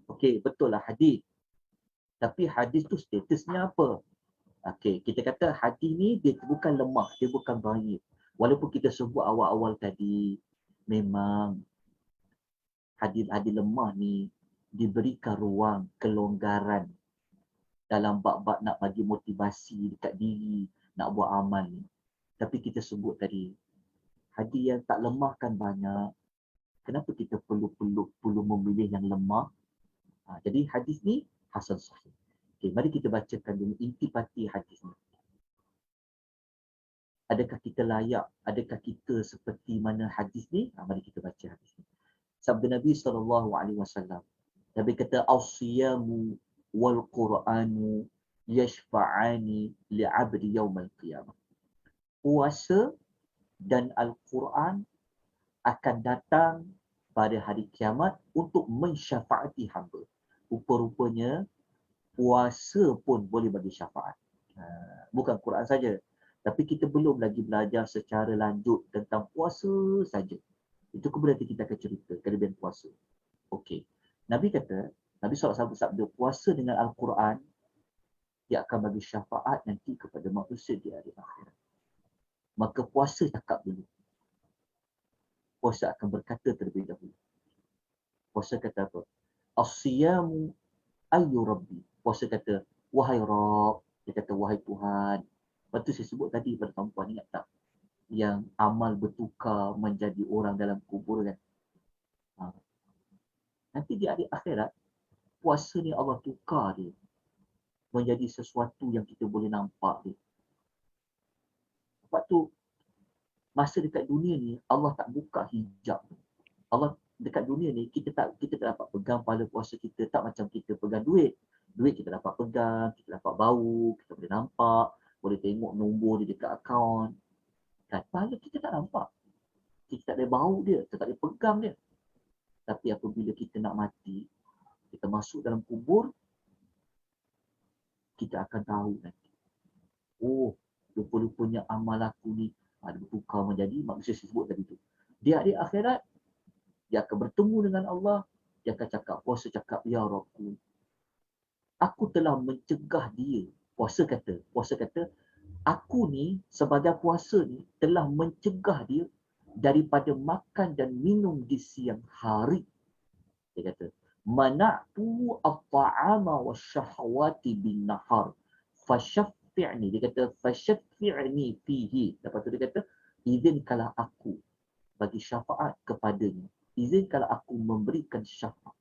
Okey, betul lah hadis. Tapi hadis tu statusnya apa? Okey, kita kata hadis ni dia bukan lemah, dia bukan dhaif. Walaupun kita sebut awal-awal tadi, memang hadis-hadis lemah ni diberikan ruang kelonggaran dalam bab-bab nak bagi motivasi dekat diri, nak buat amal ni. Tapi kita sebut tadi, hadis yang tak lemah kan banyak. Kenapa kita perlu memilih yang lemah? Jadi hadis ni hasan sahih. Okay, mari kita bacakan dulu intipati hadis ni. Adakah kita layak? Adakah kita seperti mana hadis ni? Mari kita baca hadis ni. Sabda Nabi SAW. Nabi kata, "As-siyamu wal Qur'anu yashfa'ani li'abdi yaumal qiyamah." Puasa dan Al-Quran akan datang pada hari kiamat untuk mensyafaati hamba. Rupa-rupanya puasa pun boleh bagi syafaat. Bukan Quran saja. Tapi kita belum lagi belajar secara lanjut tentang puasa saja. Itu kemudian kita akan cerita kelebihan puasa. Okey. Nabi kata, Nabi SAW sabda, puasa dengan Al-Quran, dia akan bagi syafaat nanti kepada manusia di hari akhirat. Maka puasa cakap dulu. Puasa akan berkata terlebih dahulu. Puasa kata apa? As-siyamu ayyu rabbi. Puasa kata, wahai Rabb. Dia kata, wahai Tuhan. Lepas tu saya sebut tadi pada tuan-puan, ingat tak? Yang amal bertukar menjadi orang dalam kubur kan. Nanti di hari akhirat, puasa ni Allah tukar dia. Menjadi sesuatu yang kita boleh nampak dia. Lepas tu, masa dekat dunia ni, Allah tak buka hijab. Allah dekat dunia ni, kita tak dapat pegang pahala puasa kita. Tak macam kita pegang duit. Duit kita dapat pegang, kita dapat bau, kita boleh nampak. Boleh tengok nombor dia dekat akaun. Kan? Pahala kita tak nampak. Kita tak ada bau dia, kita tak ada pegang dia. Tapi apabila kita nak mati, kita masuk dalam kubur, kita akan tahu nanti. Oh, rupa-rupanya amal aku ni ada bertukar menjadi manusia sebut tadi tu. Di hari akhirat, dia akan bertemu dengan Allah, dia akan cakap, puasa cakap, ya Rabbku, aku telah mencegah dia. Puasa kata, aku ni sebagai puasa ni telah mencegah dia daripada makan dan minum di siang hari. Dia kata, mana'tu at-ta'ama wasyahawati bin nahar fasyaffi'ni. Dia kata, fasyaffi'ni fihi. Lepas tu dia kata, izinkanlah aku bagi syafaat kepadanya. Izinkanlah aku memberikan syafaat.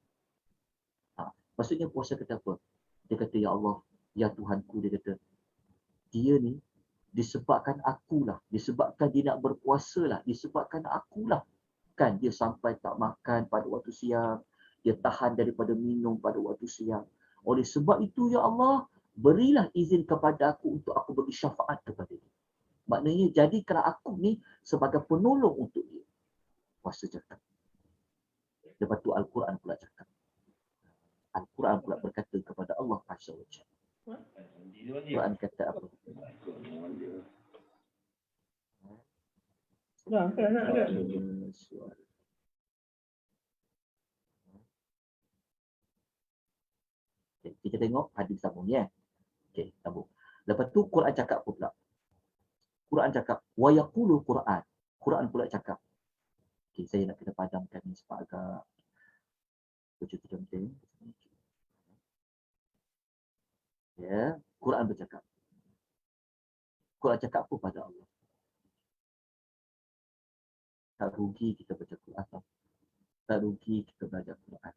Maksudnya puasa kata apa? Dia kata, ya Allah, ya Tuhanku, dia kata, dia ni disebabkan akulah, disebabkan dia nak berpuasa lah, disebabkan akulah. Kan dia sampai tak makan pada waktu siang, dia tahan daripada minum pada waktu siang. Oleh sebab itu, ya Allah, berilah izin kepada aku untuk aku beri syafaat kepada dia. Maknanya jadikanlah aku ni sebagai penolong untuk dia. Puasa cakap. Lepas tu Al-Quran pula cakap. Al-Quran pula berkata kepada Allah Azza wa Jalla. Quran kata apa? Okay, kita tengok hadis sambung ya. Okey, sambung. Lepas tu Quran cakap apa pula? Quran cakap wa yaqulu Quran. Quran pula cakap. Okey, saya nak kena padamkan ni sebab agak bercuti penting. Ya, Quran bercakap. Quran cakap apa pada Allah? Tak rugi kita baca Quran. Tak rugi kita belajar Quran.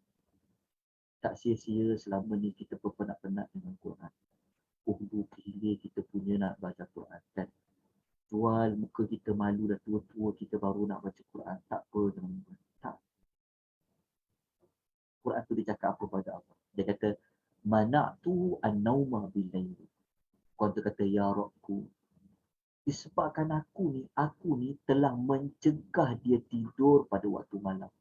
Tak sia-sia selama ni kita berpenat-penat dengan Quran. Hulu ke hilir kita punya nak baca Quran kan. Jual muka kita malu dah tua-tua kita baru nak baca Quran. Tak apa teman-teman. Tak. Quran tu dia cakap apa pada Allah? Dia kata, mana'tu an-nauma bil-lail. Quran tu kata, ya Rabbku, disebabkan aku ni telah mencegah dia tidur pada waktu malam.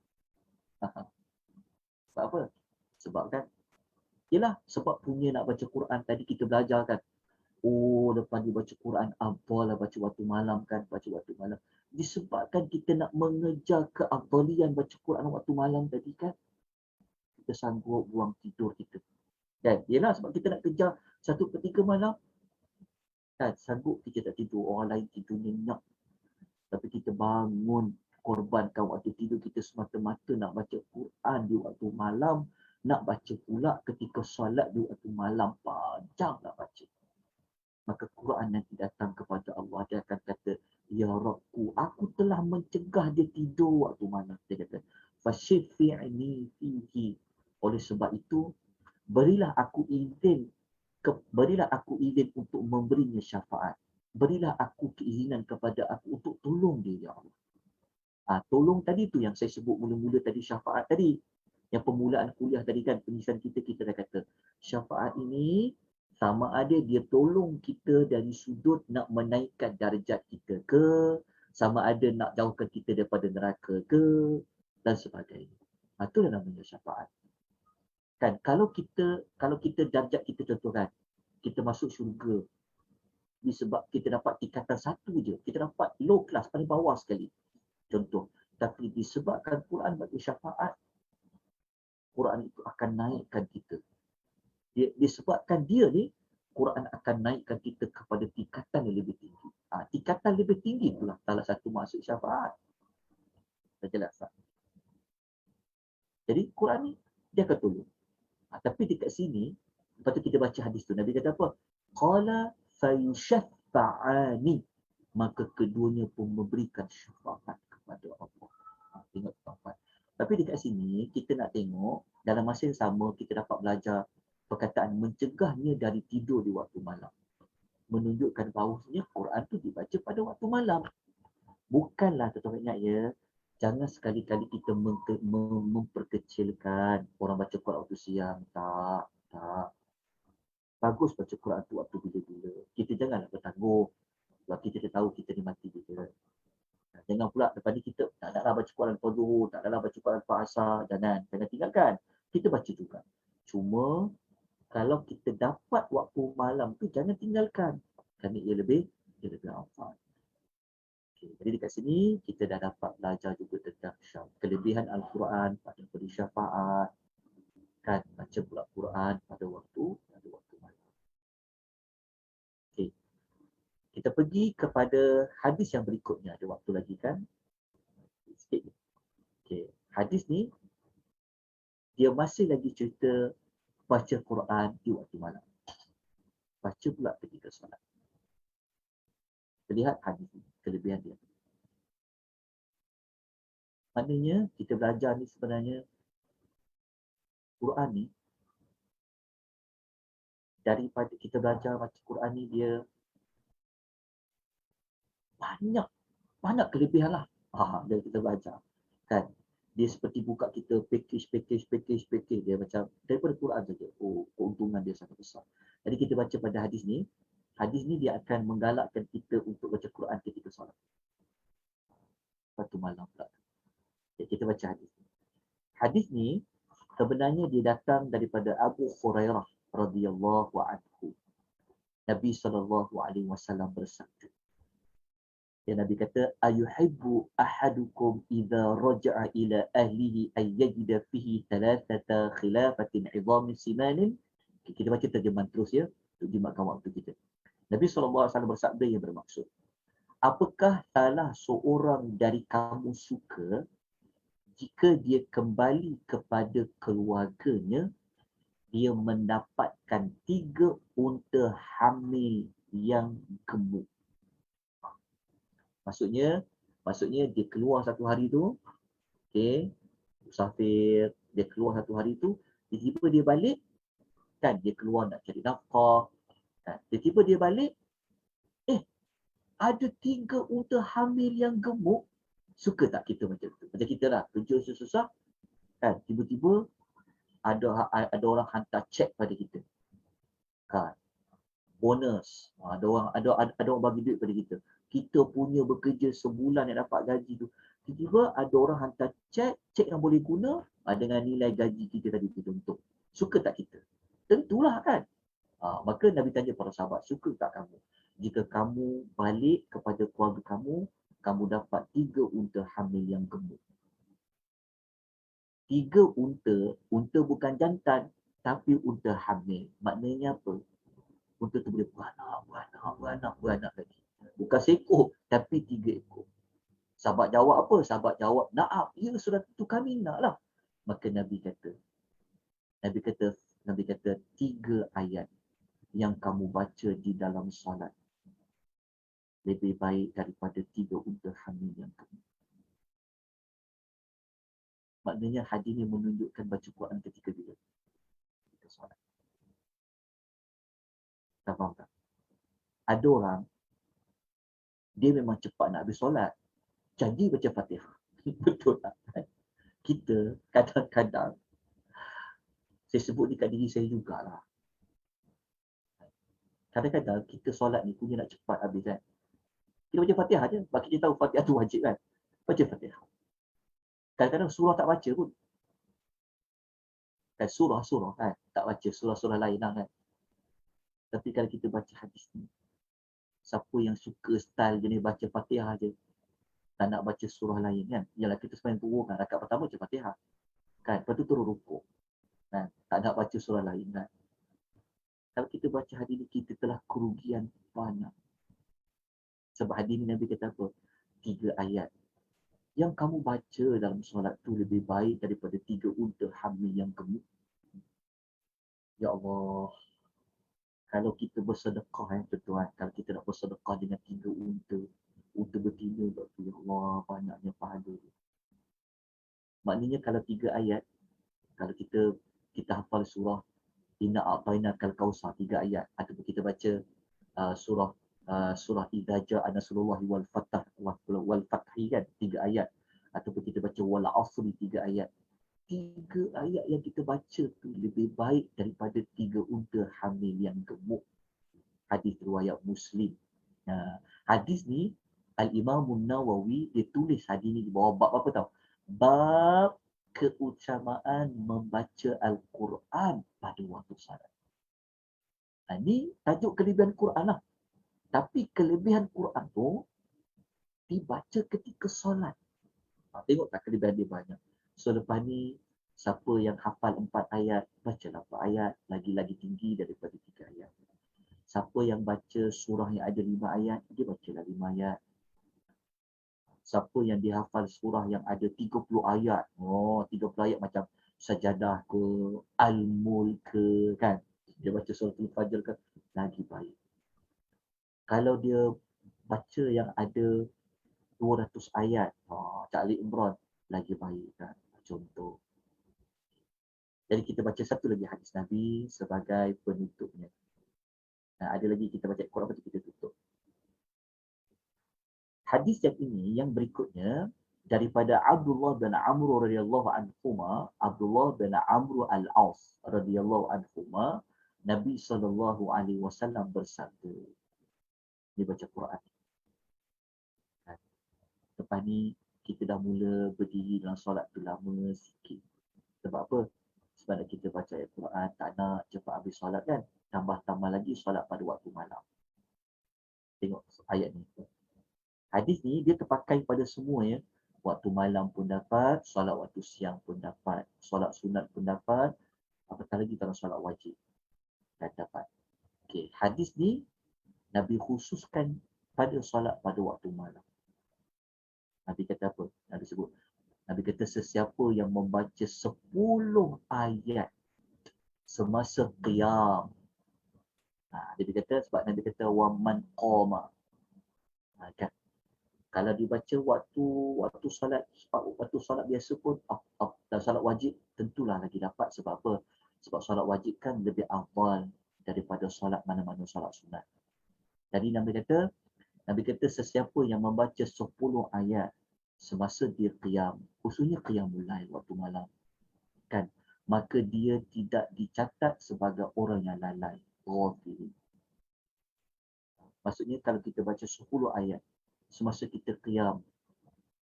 Sebab apa? Sebab kan, yelah sebab punya nak baca Quran tadi kita belajar kan. Oh, lepas dia baca Quran, apalah baca waktu malam kan, baca waktu malam. Disebabkan kita nak mengejar keafdalian baca Quran waktu malam tadi kan, kita sanggup buang tidur kita. Kan? Yelah sebab kita nak kejar 1/3 malam, kan sanggup kita tak tidur, orang lain tidur nyenyak. Tapi kita bangun, korbankan waktu tidur kita semata-mata nak baca Quran di waktu malam, nak baca pula ketika solat di waktu malam, panjang nak baca. Maka Quran nanti datang kepada Allah, dia akan kata, ya Rabbku, aku telah mencegah dia tidur waktu malam. Dia kata, fasyifi'ni fihi. Oleh sebab itu, berilah aku izin untuk memberinya syafaat. Berilah aku keizinan kepada aku untuk tolong dia, ya Allah. Tolong tadi tu yang saya sebut mula-mula tadi, syafaat tadi. Yang permulaan kuliah tadi kan, penisan kita dah kata, syafaat ini sama ada dia tolong kita dari sudut nak menaikkan darjat kita ke, sama ada nak jauhkan kita daripada neraka ke, dan sebagainya. Itulah namanya syafaat. Kan kalau kita darjat kita contoh kan, kita masuk syurga disebab kita dapat tingkatan 1 je, kita dapat low class paling bawah sekali. Contoh, tapi disebabkan Quran bagi syafaat, Quran itu akan naikkan kita. Disebabkan dia ni, Quran akan naikkan kita kepada tingkatan yang lebih tinggi. Tingkatan lebih tinggi itulah salah satu maksud syafaat. Dah jelas tak? Jadi Quran ni dia akan tolong. Tapi dekat sini, lepas tu kita baca hadis tu, Nabi kata apa? Qala fayushaffa'ani. Maka keduanya pun memberikan syafaat kepada Allah. Tengok tempat. Tapi dekat sini kita nak tengok dalam masa yang sama kita dapat belajar perkataan mencegahnya dari tidur di waktu malam. Menunjukkan bahawasanya Quran tu dibaca pada waktu malam. Bukanlah, tuan-tuan ingat ya, jangan sekali-kali kita memperkecilkan orang baca Quran waktu siang. Tak. Bagus baca Quran tu waktu bila-bila. Kita janganlah bertangguh. Sebab kita tahu kita ni mati bila. Jangan pula lepas ni kita tak naklah baca Quran lepas zuhur, tak naklah baca Quran lepas asar. Jangan tinggalkan. Kita baca juga. Cuma kalau kita dapat waktu malam tu jangan tinggalkan. Kerana ia lebih afdal. Okay. Jadi dekat sini kita dah dapat belajar juga tentang kelebihan Al-Quran pada beri syafaat. Kan baca pula Quran pada waktu malam. Okay. Kita pergi kepada hadis yang berikutnya. Ada waktu lagi kan? Sikit. Okay. Hadis ni dia masih lagi cerita baca Quran di waktu malam. Baca pula ketika solat. Kita lihat hadis ni, kelebihan dia. Maknanya kita belajar ni sebenarnya Quran ni daripada kita belajar baca Quran ni dia banyak kelebihan lah. Dari kita belajar. Kan? Dia seperti buka kita package dia macam daripada Quran saja. Oh, keuntungan dia sangat besar. Jadi kita baca pada hadis ni dia akan menggalakkan kita untuk baca Quran ketika solat. Satu malam pula. Jadi kita baca hadis ni. Hadis ni sebenarnya dia datang daripada Abu Hurairah radhiyallahu anhu. Nabi SAW bersabda. Ya, Nabi kata, ayuhibbu ahadukum idza raja'a ila ahlihi ay yajida fihi thalathata khilafatin 'idhamin simanin. Kita baca terjemahan terus ya, untuk jimatkan waktu kita. Nabi SAW bersabda yang bermaksud, apakah salah seorang dari kamu suka jika dia kembali kepada keluarganya, dia mendapatkan 3 unta hamil yang gemuk. Maksudnya dia keluar satu hari tu, okey, musafir, dia keluar satu hari tu, tiba-tiba dia balik, kan, dia keluar nak cari nafkah, kan, tiba-tiba dia balik, ada 3 unta hamil yang gemuk. Suka tak kita macam tu? Macam kita lah, kerja susah-susah, kan, tiba-tiba ada orang hantar cek pada kita, kan, bonus, ada orang bagi duit pada kita. Kita punya bekerja sebulan yang dapat gaji tu, tiba-tiba ada orang hantar cek yang boleh guna dengan nilai gaji kita tadi tu untuk. Suka tak kita? Tentulah kan. Maka Nabi tanya para sahabat, suka tak kamu? Jika kamu balik kepada keluarga kamu, kamu dapat 3 unta hamil yang gemuk. 3 unta bukan jantan, tapi unta hamil. Maknanya apa? Unta tu boleh beranak lagi. Bukan seekor, tapi 3 ekor. Sahabat jawab apa? Sahabat jawab, na'am, ya sudah tentu kami nak lah. Maka Nabi kata 3 ayat yang kamu baca di dalam solat lebih baik daripada 3 unta hamil yang gemuk. Maknanya hadis ini menunjukkan baca Quran ketika bila kita solat. Tak faham tak? Ada orang, dia memang cepat nak habis solat, janji baca Fatihah. Betul tak? Kita kadang-kadang, saya sebut dekat diri saya jugalah. Kadang-kadang kita solat ni punya nak cepat habis kan. Kita baca Fatihah je, bagi kita tahu Fatihah tu wajib kan. Baca Fatihah. Kadang-kadang surah tak baca pun. Kan surah kan, tak baca surah-surah lain lah kan. Tapi kalau kita baca hadis ni, siapa yang suka style jenis baca Fatihah je, tak nak baca surah lain kan. Yalah kita sembahyang turun kan, rakaat pertama baca Fatihah. Kan, lepas tu turun rukuk. Kan, tak nak baca surah lain kan. Kalau kita baca hadis ni, kita telah kerugian banyak. Sebab hadis ni Nabi kata apa? 3 ayat. Yang kamu baca dalam solat tu lebih baik daripada 3 unta hamil yang gemuk. Ya Allah. Kalau kita bersedekah tuan-tuan, kalau kita nak bersedekah dengan 3 unta betina, ya Allah, banyaknya pahala. Maknanya kalau 3 ayat, kalau kita hafal surah Inna a'tainakal kautsar 3 ayat, ataupun kita baca surah Idza ja'a nasrullahi wal fathi kan 3 ayat, ataupun kita baca wal asri 3 ayat. 3 ayat yang kita baca tu lebih baik daripada 3 unta hamil yang gemuk. Hadis riwayat Muslim. Hadis ni Al-Imam Nawawi dia tulis hadis ni di bawah bab apa tahu? Bab keutamaan membaca Al-Quran pada waktu salat. Ini tajuk kelebihan Quran lah. Tapi kelebihan Quran tu dibaca ketika solat. Tengok tak kelebihan dia banyak. So lepas ni, siapa yang hafal 4 ayat, bacalah 4 ayat. Lagi-lagi tinggi daripada 3 ayat. Siapa yang baca surah yang ada 5 ayat, dia bacalah 5 ayat. Siapa yang dihafal surah yang ada 30 ayat, 30 ayat macam Sajadah ke, Al-Mulk ke, kan? Dia baca surah Al-Fajr ke, lagi baik. Kalau dia baca yang ada 200 ayat, Cak Ali Imran, lagi baik kan? Contoh. Jadi kita baca satu lagi hadis Nabi sebagai penutupnya. Ada lagi kita baca Quran, lepas tu kita tutup. Hadis yang ini, yang berikutnya, daripada Abdullah bin Amr radhiyallahu anhuma, Abdullah bin Amr al-Aus radhiyallahu anhuma, Nabi SAW bersabda. Dia baca Quran. Lepas ni kita dah mula berdiri dalam solat tu lama sikit. Sebab apa? Sebab nak kita baca ayat Quran, tak nak cepat habis solat kan. Tambah-tambah lagi solat pada waktu malam. Tengok ayat ni. Hadis ni dia terpakai pada semua ya. Waktu malam pun dapat, solat waktu siang pun dapat, solat sunat pun dapat, apatah lagi kalau solat wajib dah dapat. Okey, hadis ni Nabi khususkan pada solat pada waktu malam. Nabi kata apa? Nabi kata sesiapa yang membaca 10 ayat semasa qiyam. Nabi kata, sebab Nabi kata wa man qama. Kan? Kalau dibaca waktu solat biasa pun dan solat wajib tentulah lagi dapat. Sebab apa? Sebab solat wajib kan lebih afdal daripada solat mana-mana solat sunat. Jadi Nabi kata sesiapa yang membaca 10 ayat semasa dia qiyam, khususnya qiyamul lail waktu malam, kan, maka dia tidak dicatat sebagai orang yang lalai, ghafil. Maksudnya kalau kita baca 10 ayat semasa kita qiyam,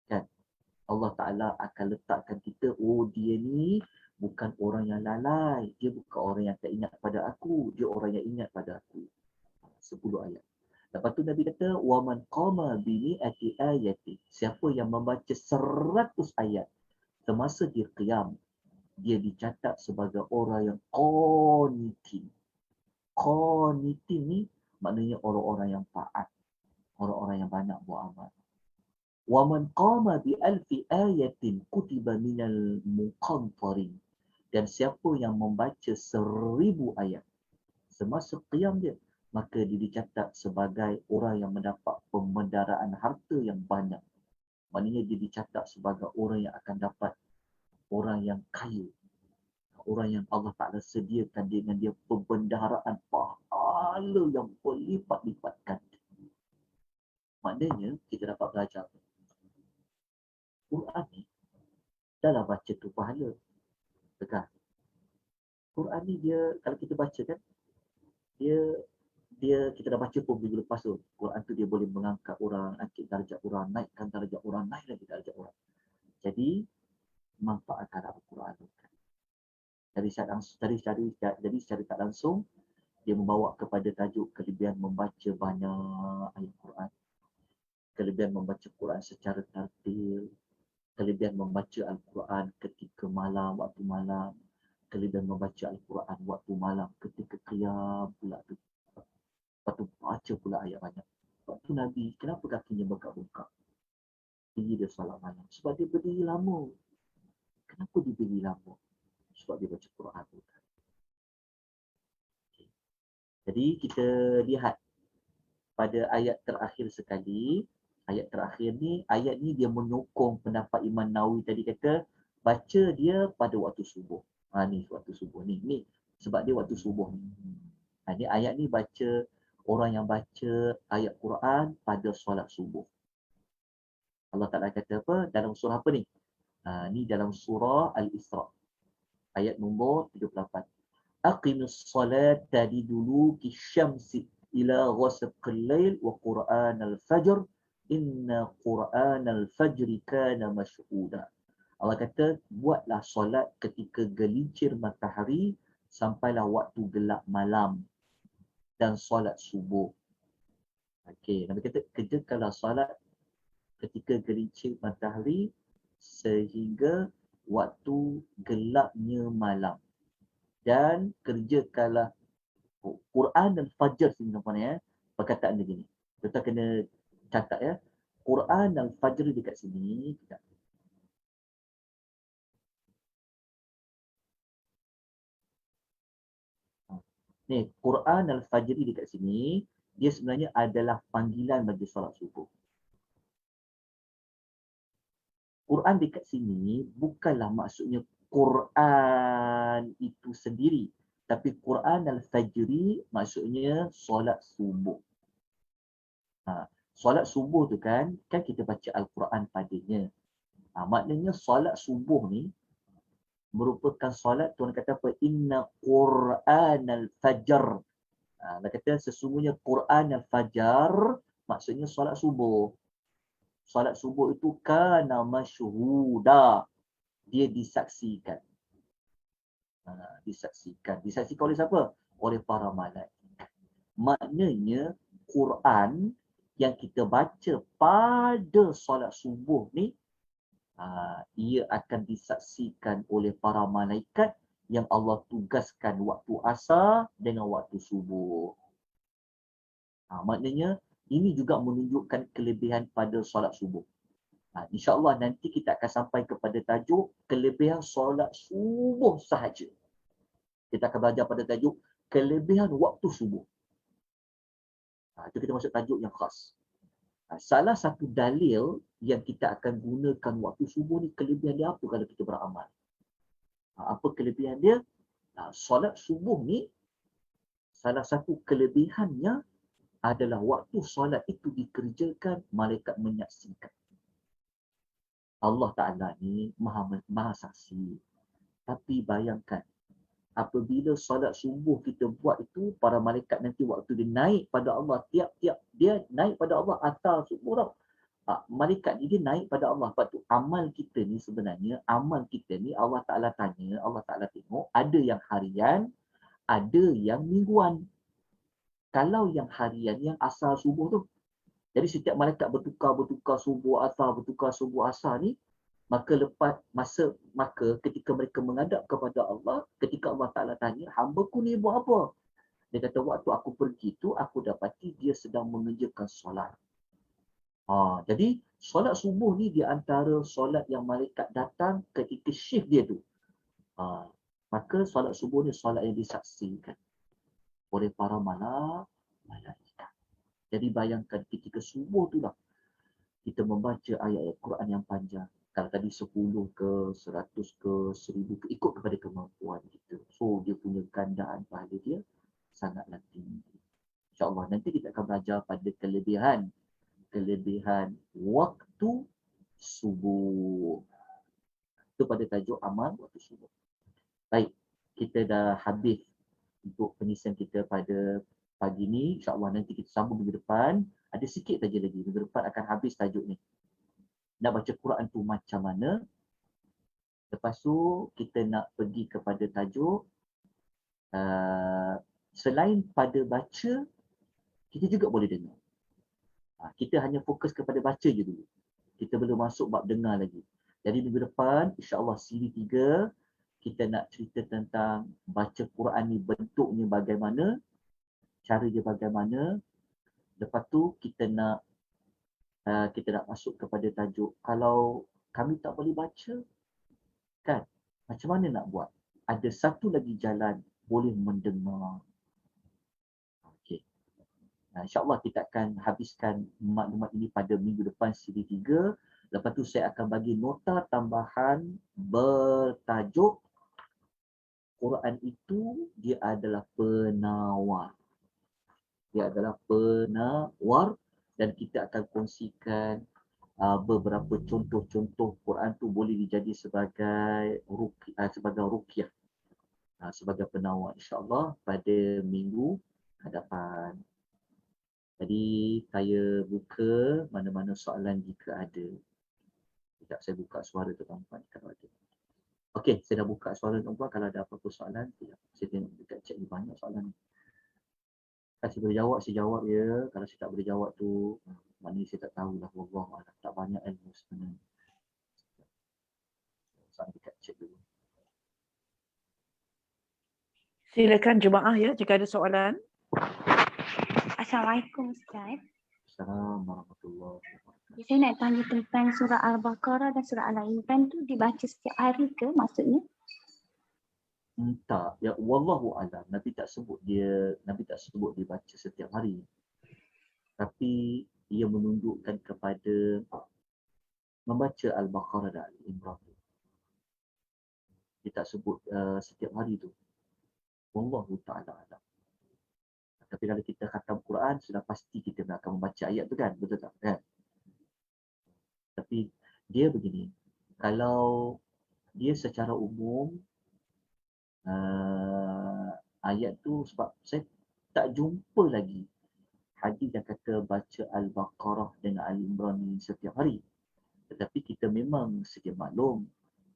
kan, Allah Ta'ala akan letakkan kita, oh dia ni bukan orang yang lalai, dia bukan orang yang tak ingat pada aku, dia orang yang ingat pada aku. 10 ayat. Lepas tu Nabi kata, وَمَنْ قَامَ بِمِئَةِ آيَةٍ. Siapa yang membaca 100 ayat semasa dia qiyam, dia dicatat sebagai orang yang qanitin. Qanitin ni maknanya orang-orang yang taat, orang-orang yang banyak buat amal. وَمَنْ قَامَ بِأَلْفِ آيَةٍ كُتِبَ مِنَ الْمُقَنْطَرِينَ. Dan siapa yang membaca 1000 ayat semasa qiyam dia, maka dia dicatat sebagai orang yang mendapat pemendaraan harta yang banyak. Maknanya dia dicatat sebagai orang yang akan dapat, orang yang kaya, orang yang Allah Ta'ala sediakan dengan dia pembendaharaan pahala yang berlipat-lipatkan. Maknanya kita dapat belajar Quran ni dalam baca tu pahala. Tekan. Quran ni dia, kalau kita baca kan, dia kita dah baca pun minggu lepas tu. Quran tu dia boleh mengangkat orang, angkat darjat orang, naikkan darjat orang, naik lagi darjat orang. Jadi manfaatkan Al-Quran. Jadi secara tak langsung dia membawa kepada tajuk kelebihan membaca banyak ayat Quran. Kelebihan membaca Quran secara tertil, kelebihan membaca Al-Quran ketika malam, waktu malam, kelebihan membaca Al-Quran waktu malam ketika qiyam pula tu. Lepas tu baca pula ayat banyak. Lepas tu Nabi, kenapa kakinya bengkak-bengkak? Dia solat malam. Sebab dia berdiri lama. Kenapa dia berdiri lama? Sebab dia baca Quran tu. Okay. Jadi kita lihat pada ayat terakhir sekali. Ayat terakhir ni, ayat ni dia menyokong pendapat Imam Nawawi tadi kata, baca dia pada waktu subuh. Ni waktu subuh ni. Ni sebab dia waktu subuh ni. Ni ayat ni baca, orang yang baca ayat Quran pada solat subuh. Allah Ta'ala kata apa? Dalam surah apa ni? Ni dalam surah Al-Isra. Ayat nombor 38. Aqimus salata liduluki syamsi ila ghasaqil lail wa Qur'an al-fajr. Inna Qur'an al-fajri kana mashhuda. Allah kata, buatlah solat ketika gelincir matahari sampailah waktu gelap malam dan solat subuh. Okey, Nabi kata kerjakanlah solat ketika gelincir matahari sehingga waktu gelapnya malam. Dan kerjakanlah Quran dan Fajr sini tuan-tuan ya. Perkataan dia gini. Kita kena catat ya. Quran dan Fajr dekat sini. Ni, Quran al-Fajr dekat sini, dia sebenarnya adalah panggilan bagi solat subuh. Quran dekat sini bukanlah maksudnya Quran itu sendiri. Tapi Quran al-Fajri maksudnya solat subuh. Solat subuh tu kan kita baca Al-Quran padanya. Maknanya solat subuh ni merupakan solat, Tuhan kata apa? Inna Quran al-Fajr. Dia kata sesungguhnya Quran al-Fajr maksudnya solat subuh. Solat subuh itu kana masyhuda. Dia disaksikan. Disaksikan oleh siapa? Oleh para malaikat. Maknanya Quran yang kita baca pada solat subuh ni ia akan disaksikan oleh para malaikat yang Allah tugaskan waktu asar dengan waktu subuh. Maknanya ini juga menunjukkan kelebihan pada solat subuh. InsyaAllah nanti kita akan sampai kepada tajuk kelebihan solat subuh sahaja. Kita akan belajar pada tajuk kelebihan waktu subuh. Itu kita masuk tajuk yang khas. Salah satu dalil yang kita akan gunakan waktu subuh ni, kelebihan dia apa kalau kita beramal? Apa kelebihan dia? Solat subuh ni, salah satu kelebihannya adalah waktu solat itu dikerjakan, malaikat menyaksikan. Allah Ta'ala ni maha saksi. Tapi bayangkan, apabila solat subuh kita buat itu, para malaikat nanti waktu dia naik pada Allah, tiap-tiap dia naik pada Allah atas subuh tau. Malaikat ni dia naik pada Allah. Sebab tu amal kita ni sebenarnya, amal kita ni Allah Ta'ala tanya, Allah Ta'ala tengok, ada yang harian, ada yang mingguan. Kalau yang harian, yang asar subuh tu, jadi setiap malaikat bertukar subuh asar ni, maka ketika mereka menghadap kepada Allah, ketika Allah Ta'ala tanya, hamba-Ku ni buat apa? Dia kata, waktu aku pergi tu, aku dapati dia sedang mengerjakan solat. Jadi, solat subuh ni di antara solat yang malaikat datang ketika shift dia tu. Maka solat subuh ni solat yang disaksikan oleh para malaikat. Jadi bayangkan ketika subuh tu lah, kita membaca ayat Quran yang panjang. Kalau tadi 10 ke, 100 ke, 1000 ke, ikut kepada kemampuan kita. So, dia punya gandaan pahala dia sangatlah tinggi. InsyaAllah nanti kita akan belajar pada kelebihan waktu subuh. Itu pada tajuk amal waktu subuh. Baik, kita dah habis untuk pengisian kita pada pagi ni. InsyaAllah nanti kita sambung minggu depan. Ada sikit saja lagi. Minggu depan akan habis tajuk ni. Nak baca Quran tu macam mana. Lepas tu kita nak pergi kepada tajuk selain pada baca, kita juga boleh dengar. Kita hanya fokus kepada baca je dulu. Kita belum masuk bab dengar lagi. Jadi minggu depan, insyaAllah siri 3, kita nak cerita tentang baca Quran ni bentuknya bagaimana, cara dia bagaimana. Lepas tu kita nak masuk kepada tajuk, kalau kami tak boleh baca, kan? Macam mana nak buat? Ada satu lagi jalan, boleh mendengar. Okey. InsyaAllah kita akan habiskan maklumat ini pada minggu depan siri 3. Lepas tu saya akan bagi nota tambahan bertajuk Quran itu dia adalah penawar. Dia adalah penawar dan kita akan kongsikan beberapa contoh-contoh Quran tu boleh dijadi sebagai ruqyah, sebagai penawar, insyaAllah pada minggu hadapan. Jadi saya buka mana-mana soalan jika ada. Sekejap saya buka suara tuan-tuan kalau ada. Okey, saya dah buka suara tuan-tuan. Kalau ada apa-apa soalan, saya tengok dekat chat ni banyak soalan. Kalau saya boleh jawab, saya jawab ya. Kalau saya tak boleh jawab tu, maknanya saya tak tahulah. Wallahualam, tak banyak ilmu sebenarnya. Soalan dekat chat dulu. Silakan jemaah ya jika ada soalan. Assalamualaikum Ustaz. Assalamualaikum warahmatullahi wabarakatuh. Saya nak tanya tentang surah Al-Baqarah dan surah Al-Imran tu dibaca setiap hari ke maksudnya? Tak, ya wallahu alam. Nabi tak sebut dia baca setiap hari. Tapi ia menunjukkan kepada membaca Al-Baqarah dan Al-Imran. Dia tak sebut setiap hari tu. Wallahu ta'ala alam. Tapi kalau kita khatam Quran, sudah pasti kita akan membaca ayat tu kan, betul tak? Kan? Tapi dia begini, kalau dia secara umum, ayat tu sebab saya tak jumpa lagi hadis yang kata baca Al-Baqarah dengan Al-Imran ni setiap hari. Tetapi kita memang sedia maklum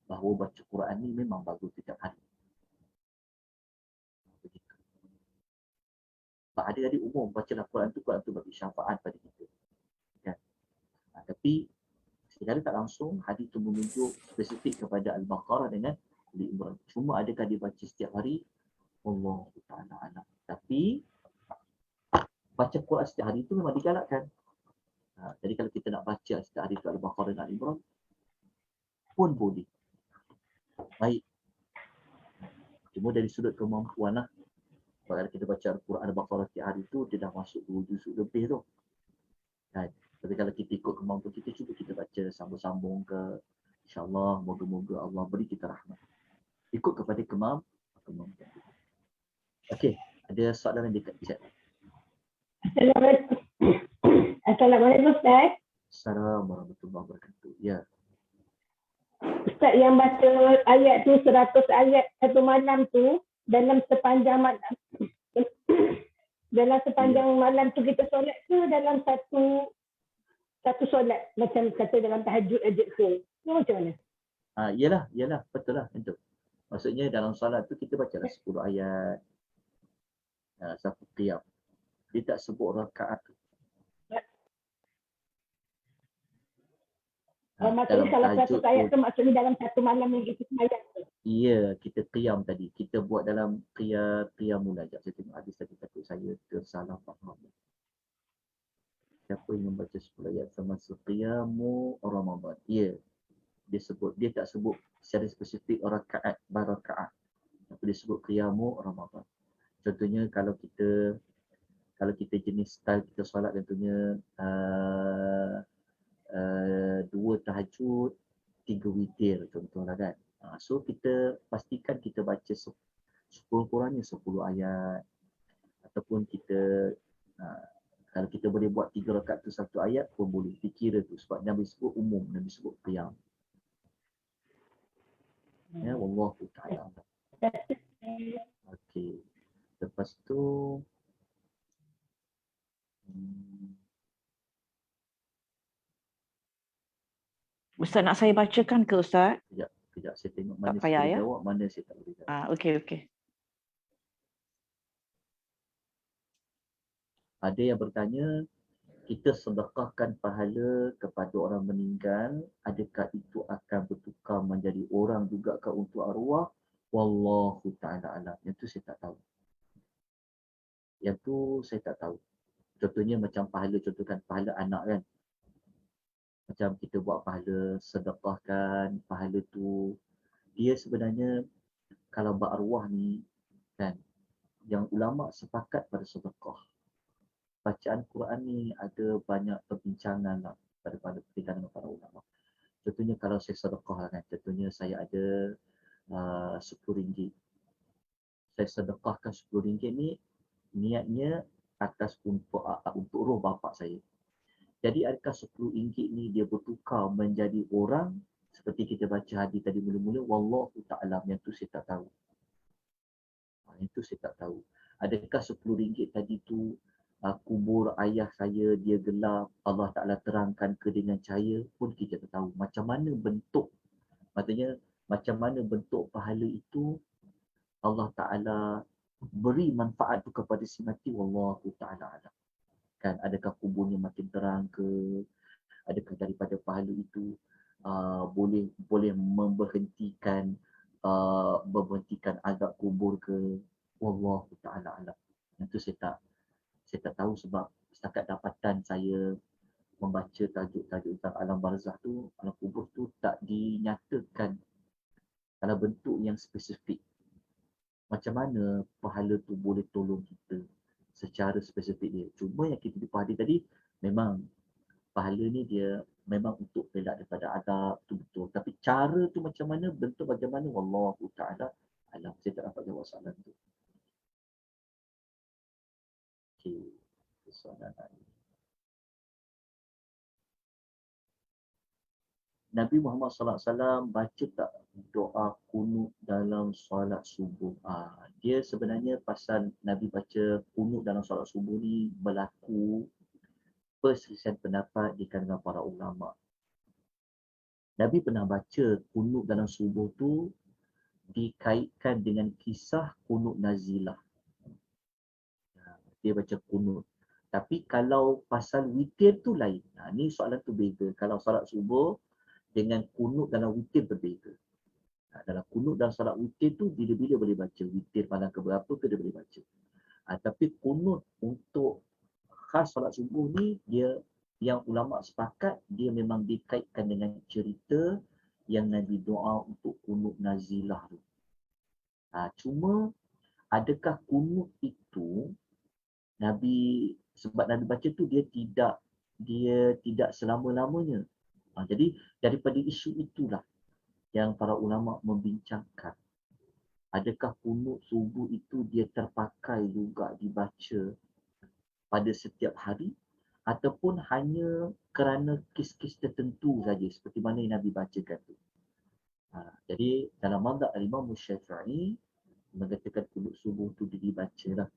bahawa baca Quran ni memang bagus setiap hari. Begitu. Sebab adik-adik umum bacalah Quran tu bagi syafaat pada kita. Kan? Tapi secara tak langsung hadis tu menunjuk spesifik kepada Al-Baqarah dengan Al-Imran. Cuma adakah dibaca setiap hari? Allah Ta'ala alam. Tapi baca Quran setiap hari tu memang digalakkan. Jadi kalau kita nak baca setiap hari tu Al-Baqarah dan Al-Imran pun boleh. Baik. Cuma dari sudut kemampuan lah. Kalau kita baca Al-Quran Al-Baqarah setiap hari tu, dia dah masuk 2 juzuk lebih tu. Kan? Tapi kalau kita ikut kemampuan kita, cuba kita baca sambung-sambung ke. InsyaAllah, moga-moga Allah beri kita rahmat. Ikut kepada kemampuan kita. Okey, ada soalan dekat chat. Assalamualaikum Ustaz. Assalamualaikum warahmatullahi wabarakatuh. Ya. Ustaz yang baca ayat tu 100 ayat satu malam tu dalam sepanjang malam malam tu kita solat ke dalam satu solat macam kata dalam tahajud aja ke? Itu macam mana? Yalah, betul lah itu. Maksudnya dalam solat tu kita bacalah 10 ayat. Satu qiyam. Dia tak sebut rakaat tu. Maksudnya kalau 100 ayat tu maksudnya dalam satu malam yang kita sembahyang tu. Ya, kita qiyam tadi. Kita buat dalam qiyamul ajab. Saya tengok hadis tadi takut saya tersalah faham. Siapa yang membaca 10 ayat semasa qiyamu Ramadan? Ya. Dia tak sebut secara spesifik rakaat barakaat. Tapi dia sebut qiyamu Ramadan. Contohnya kalau kita jenis style kita solat contohnya 2 tahajud, 3 witir contohlah kan. So kita pastikan kita baca 10 kurangnya 10 ayat. Ataupun kita kalau kita boleh buat 3 rakaat tu 1 ayat pun boleh dikira tu sebab Nabi sebut umum, Nabi sebut qiyam. Ya, wallahu ta'ala. Okey. Lepas tu Ustaz nak saya bacakan ke Ustaz? Kejap saya tengok mana Tak payah, saya ya? jawab, mana saya tak boleh jawab. Okey. Ada yang bertanya, kita sedekahkan pahala kepada orang meninggal, adakah itu akan bertukar menjadi orang juga ke untuk arwah? Wallahu ta'ala alam. Yang tu saya tak tahu. Contohnya macam pahala, contohkan pahala anak kan. Macam kita buat pahala, sedekahkan pahala tu. Dia sebenarnya kalau berarwah ni kan, yang ulama sepakat pada sedekah. Bacaan Quran ni ada banyak perbincangan lah pada perkataan para ulama. Contohnya kalau saya sedekah kan, contohnya saya ada RM10. Saya sedekahkan RM10 ni niatnya atas untuk roh bapa saya. Jadi adakah RM10 ni dia bertukar menjadi orang seperti kita baca hadis tadi mula-mula, wallahu ta'ala, yang tu saya tak tahu. Adakah RM10 tadi tu kubur ayah saya dia gelap, Allah Ta'ala terangkan ke dengan cahaya pun kita tak tahu. Macam mana bentuk pahala itu Allah Ta'ala beri manfaat tu kepada si mati, wallahu ta'ala alam. Kan, adakah kuburnya makin terang ke, adakah daripada pahala itu boleh memberhentikan azab kubur ke, wallahu ta'ala alam. Yang tu saya tak tahu sebab setakat dapatan saya membaca tajuk-tajuk tentang alam barzah tu, alam kubur tu tak dinyatakan dalam bentuk yang spesifik. Macam mana pahala tu boleh tolong kita secara spesifik dia. Cuma yang kita dipahami tadi, memang pahala ni dia memang untuk elak daripada azab, tu betul. Tapi cara tu macam mana, bentuk bagaimana, wallahu ta'ala alam. Saya tak dapat jawab soalan tu. Okey. Soalan lain. Nabi Muhammad SAW baca tak doa kunut dalam solat subuh? Dia sebenarnya pasal Nabi baca kunut dalam solat subuh ni berlaku perselisihan pendapat di kalangan para ulama. Nabi pernah baca kunut dalam subuh tu dikaitkan dengan kisah kunut nazilah. Dia baca kunut. Tapi kalau pasal witir tu lain. Ni soalan tu beza. Kalau solat subuh dengan kunut dalam witir berbeza. Dalam kunut dalam solat witir tu bila-bila boleh baca. Witir malam keberapa tu dia boleh baca. Tapi kunut untuk khas solat subuh ni, dia yang ulama sepakat dia memang dikaitkan dengan cerita yang Nabi doa untuk kunut nazilah tu. Cuma adakah kunut itu sebab Nabi baca tu dia tidak selama-lamanya. Jadi daripada isu itulah yang para ulama membincangkan. Adakah kunut subuh itu dia terpakai juga dibaca pada setiap hari ataupun hanya kerana kes-kes tertentu saja seperti mana yang Nabi bacakan tu. Jadi dalam mazhab Imam Syafi'i mengatakan kunut subuh tu dibacalah.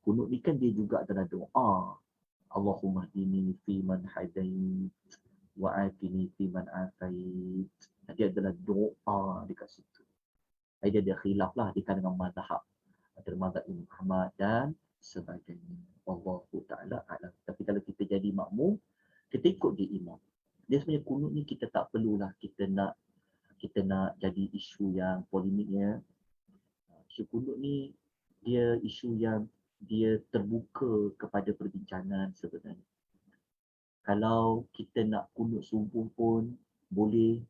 Kunut ni kan dia juga adalah doa. Allahumma hdini fi man hadait wa afini fi man afait. Dia adalah doa dekat situ. Dia ada khilaf lah di kalangan mazhab. Antara mazhab Imam Ahmad dan sebagainya. Wallahu ta'ala a'lam. Tapi kalau kita jadi makmum, kita ikut dia imam. Dia sebenarnya kunut ni kita tak perlulah kita nak jadi isu yang polemiknya. Isu kunut ni dia isu yang dia terbuka kepada perbincangan sebenarnya. Kalau kita nak kunut subuh pun boleh.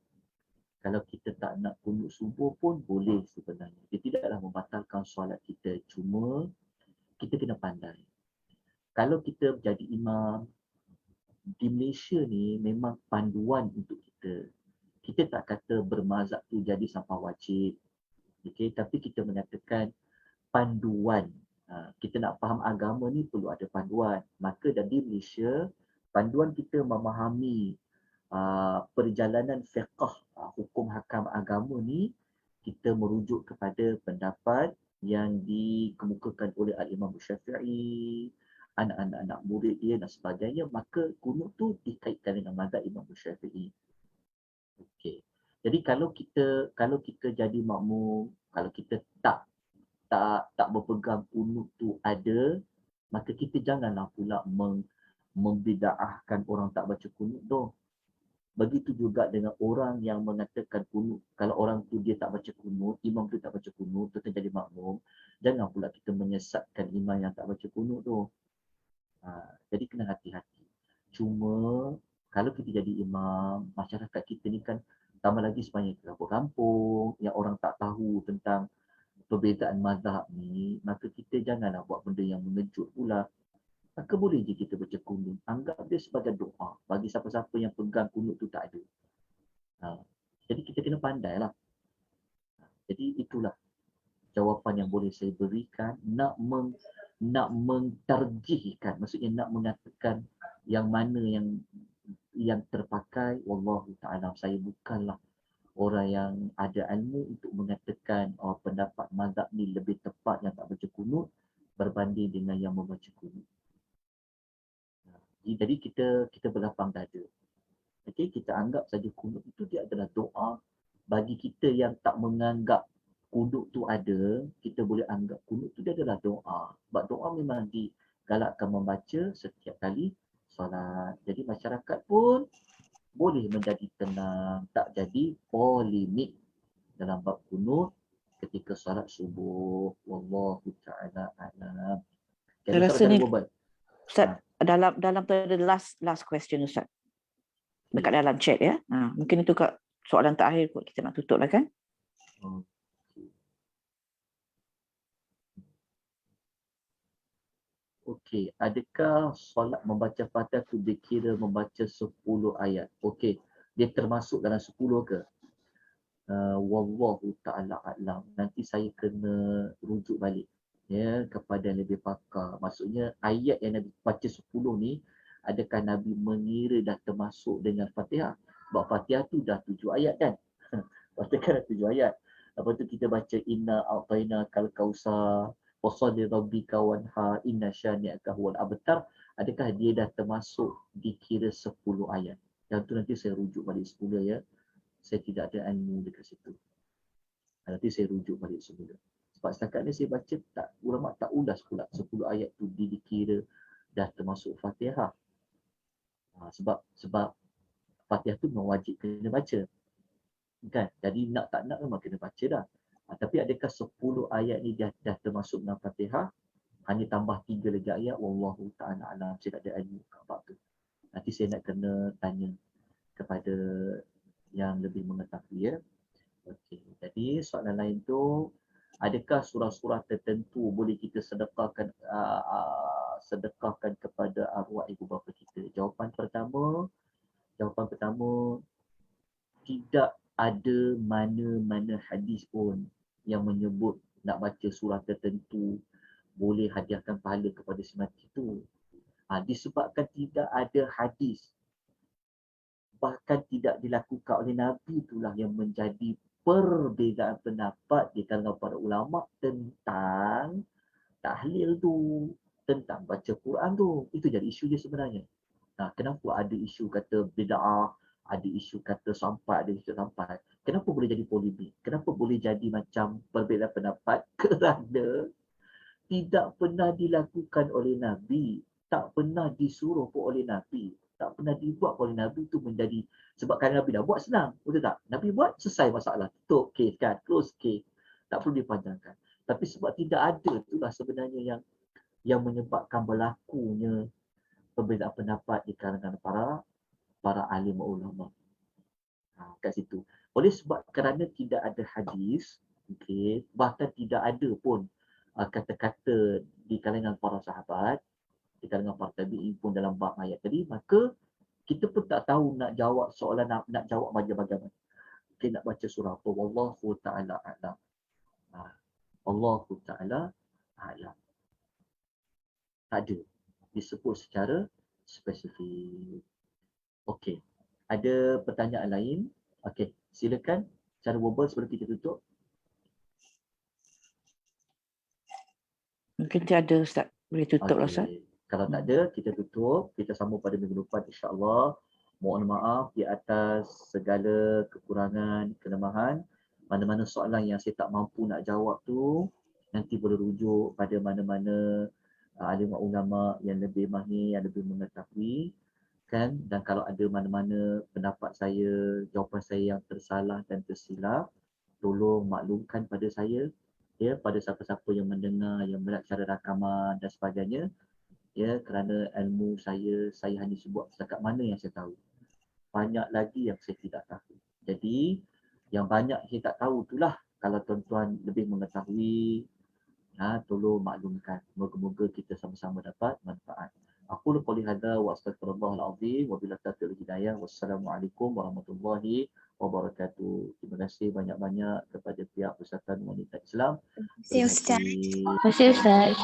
Kalau kita tak nak kunut subuh pun boleh sebenarnya. Dia tidaklah membatalkan solat kita. Cuma kita kena pandai. Kalau kita jadi imam, di Malaysia ni memang panduan untuk kita. Kita tak kata bermazhab tu jadi sampai wajib. Okay? Tapi kita menyatakan panduan. Kita nak faham agama ni perlu ada panduan. Maka di Malaysia, panduan kita memahami perjalanan fiqh, hukum hakam agama ni, kita merujuk kepada pendapat yang dikemukakan oleh Al-Imam Syafi'i, anak-anak murid dia dan sebagainya. Maka kunut tu dikaitkan dengan mazhab Imam Syafi'i. Okey. Jadi kalau kita jadi makmum, kalau kita tak berpegang kunut tu ada, maka kita janganlah pula membida'ahkan orang tak baca kunut tu. Begitu juga dengan orang yang mengatakan kunut. Kalau orang tu dia tak baca kunut, imam tu tak baca kunut, tu jadi makmum, jangan pula kita menyesatkan imam yang tak baca kunut tu. Jadi kena hati-hati. Cuma kalau kita jadi imam, masyarakat kita ni kan tambah lagi sebanyak kampung-kampung yang orang tak tahu tentang perbezaan mazhab ni, maka kita janganlah buat benda yang mengejut pula. Maka boleh je kita baca kunut. Anggap dia sebagai doa. Bagi siapa-siapa yang pegang kunut tu tak ada. Jadi kita kena pandai lah. Jadi itulah jawapan yang boleh saya berikan. Nak mentarjihkan. Maksudnya nak mengatakan yang mana yang terpakai. Wallahu ta'ala. Saya bukanlah orang yang ada ilmu untuk mengatakan pendapat mazhab ni lebih tepat yang tak baca kunut berbanding dengan yang membaca kunut. Jadi kita berlapang dada. Okey, kita anggap saja kunut itu dia adalah doa. Bagi kita yang tak menganggap kunut tu ada, kita boleh anggap kunut tu dia adalah doa. Sebab doa memang digalakkan membaca setiap kali solat. Jadi masyarakat pun boleh menjadi tenang, tak jadi polemik dalam bab kunut ketika solat subuh. Wallahu ta'ala a'lam. Saya rasa ni, Ustaz, dalam tu ada last question Ustaz. Dekat dalam chat ya. Mungkin itu soalan terakhir kot kita nak tutup lah kan. Okey, adakah solat membaca Fatihah tu dikira membaca 10 ayat? Okey, dia termasuk dalam 10 ke? Wallahu ta'ala a'lam. Nanti saya kena rujuk balik. ya, kepada yang lebih pakar. Maksudnya ayat yang Nabi baca 10 ni, adakah Nabi mengira dah termasuk dengan Fatihah? Sebab Fatihah tu dah 7 ayat kan. Fatihah kan dah 7 ayat. Lepas tu kita baca inna a'tayna kal kausar wasalli rabbika wanha inna syani'aka huwal abtar. Adakah dia dah termasuk dikira 10 ayat? Yang tu nanti saya rujuk balik semula ya. Saya tidak ada ilmu dekat situ. Nanti saya rujuk balik semula. Sebab setakat ni saya baca tak, ulama tak ulas pula 10 ayat tu dikira dah termasuk Fatihah. Sebab Fatihah tu memang wajib kena baca. Kan? Jadi nak tak nak memang kena baca dah. Tapi adakah 10 ayat ni dah termasuk dalam Fatihah? Hanya tambah 3 lagi ayat. Wallahu ta'ala alam. Saya tak ada ilmu kat tu. Nanti saya nak kena tanya kepada yang lebih mengetahui ya. Okey. Jadi soalan lain tu, adakah surah-surah tertentu boleh kita sedekahkan kepada arwah ibu bapa kita? Jawapan pertama tidak ada mana-mana hadis pun yang menyebut nak baca surah tertentu boleh hadiahkan pahala kepada si mati itu. Disebabkan tidak ada hadis, bahkan tidak dilakukan oleh Nabi, itulah yang menjadi perbezaan pendapat di kalangan para ulama tentang tahlil tu, tentang baca Quran tu. Itu jadi isu dia sebenarnya. Kenapa ada isu kata bid'ah, ada isu kata sampai, ada isu sampai. Kenapa boleh jadi polemik? Kenapa boleh jadi macam perbezaan pendapat? Kerana tidak pernah dilakukan oleh Nabi, tak pernah disuruh pun oleh Nabi, tak pernah dibuat oleh Nabi. Itu menjadi, sebab kalau Nabi dah buat senang, betul tak? Nabi buat selesai masalah, tutup kes kan, close case, tak perlu dipanjangkan. Tapi sebab tidak ada, itulah sebenarnya yang menyebabkan berlakunya perbezaan pendapat di kalangan para alim ulama. Kat situ. Oleh sebab kerana tidak ada hadis, okay, bahkan tidak ada pun kata-kata di kalangan para sahabat, di kalangan para tabi'in pun dalam bab ayat tadi, maka kita pun tak tahu nak jawab soalan, nak jawab bagaimana. Okay, nak baca surah apa? Wallahu ta'ala a'lam. Wallahu ta'ala a'lam. Tak ada disebut secara spesifik. Okey. Ada pertanyaan lain? Okey, silakan. Cara berbual sebelum kita tutup. Mungkin tiada Ustaz. Boleh tutup lah Ustaz. Kalau tak ada, kita tutup. Kita sambung pada minggu depan insya-Allah. Mohon maaf di atas segala kekurangan, kelemahan. Mana-mana soalan yang saya tak mampu nak jawab tu, nanti boleh rujuk pada mana-mana alim ulama yang lebih mahir, yang lebih mengetahui. Kan? Dan kalau ada mana-mana pendapat saya, jawapan saya yang tersalah dan tersilap, tolong maklumkan pada saya, ya, pada siapa-siapa yang mendengar, yang melihat cara rakaman dan sebagainya, ya, kerana ilmu saya hanya sebut setakat mana yang saya tahu. Banyak lagi yang saya tidak tahu. Jadi yang banyak saya tak tahu itulah, kalau tuan-tuan lebih mengetahui, tolong maklumkan. Moga-moga kita sama-sama dapat manfaat. Aku qouli hadza wa astaghfirullahal azim wa billahi taufiq wal hidayah. Wassalamualaikum warahmatullahi wabarakatuh. Terima kasih banyak-banyak kepada pihak Persatuan Wanita Islam. Terima kasih Ustaz. Terima kasih Ustaz.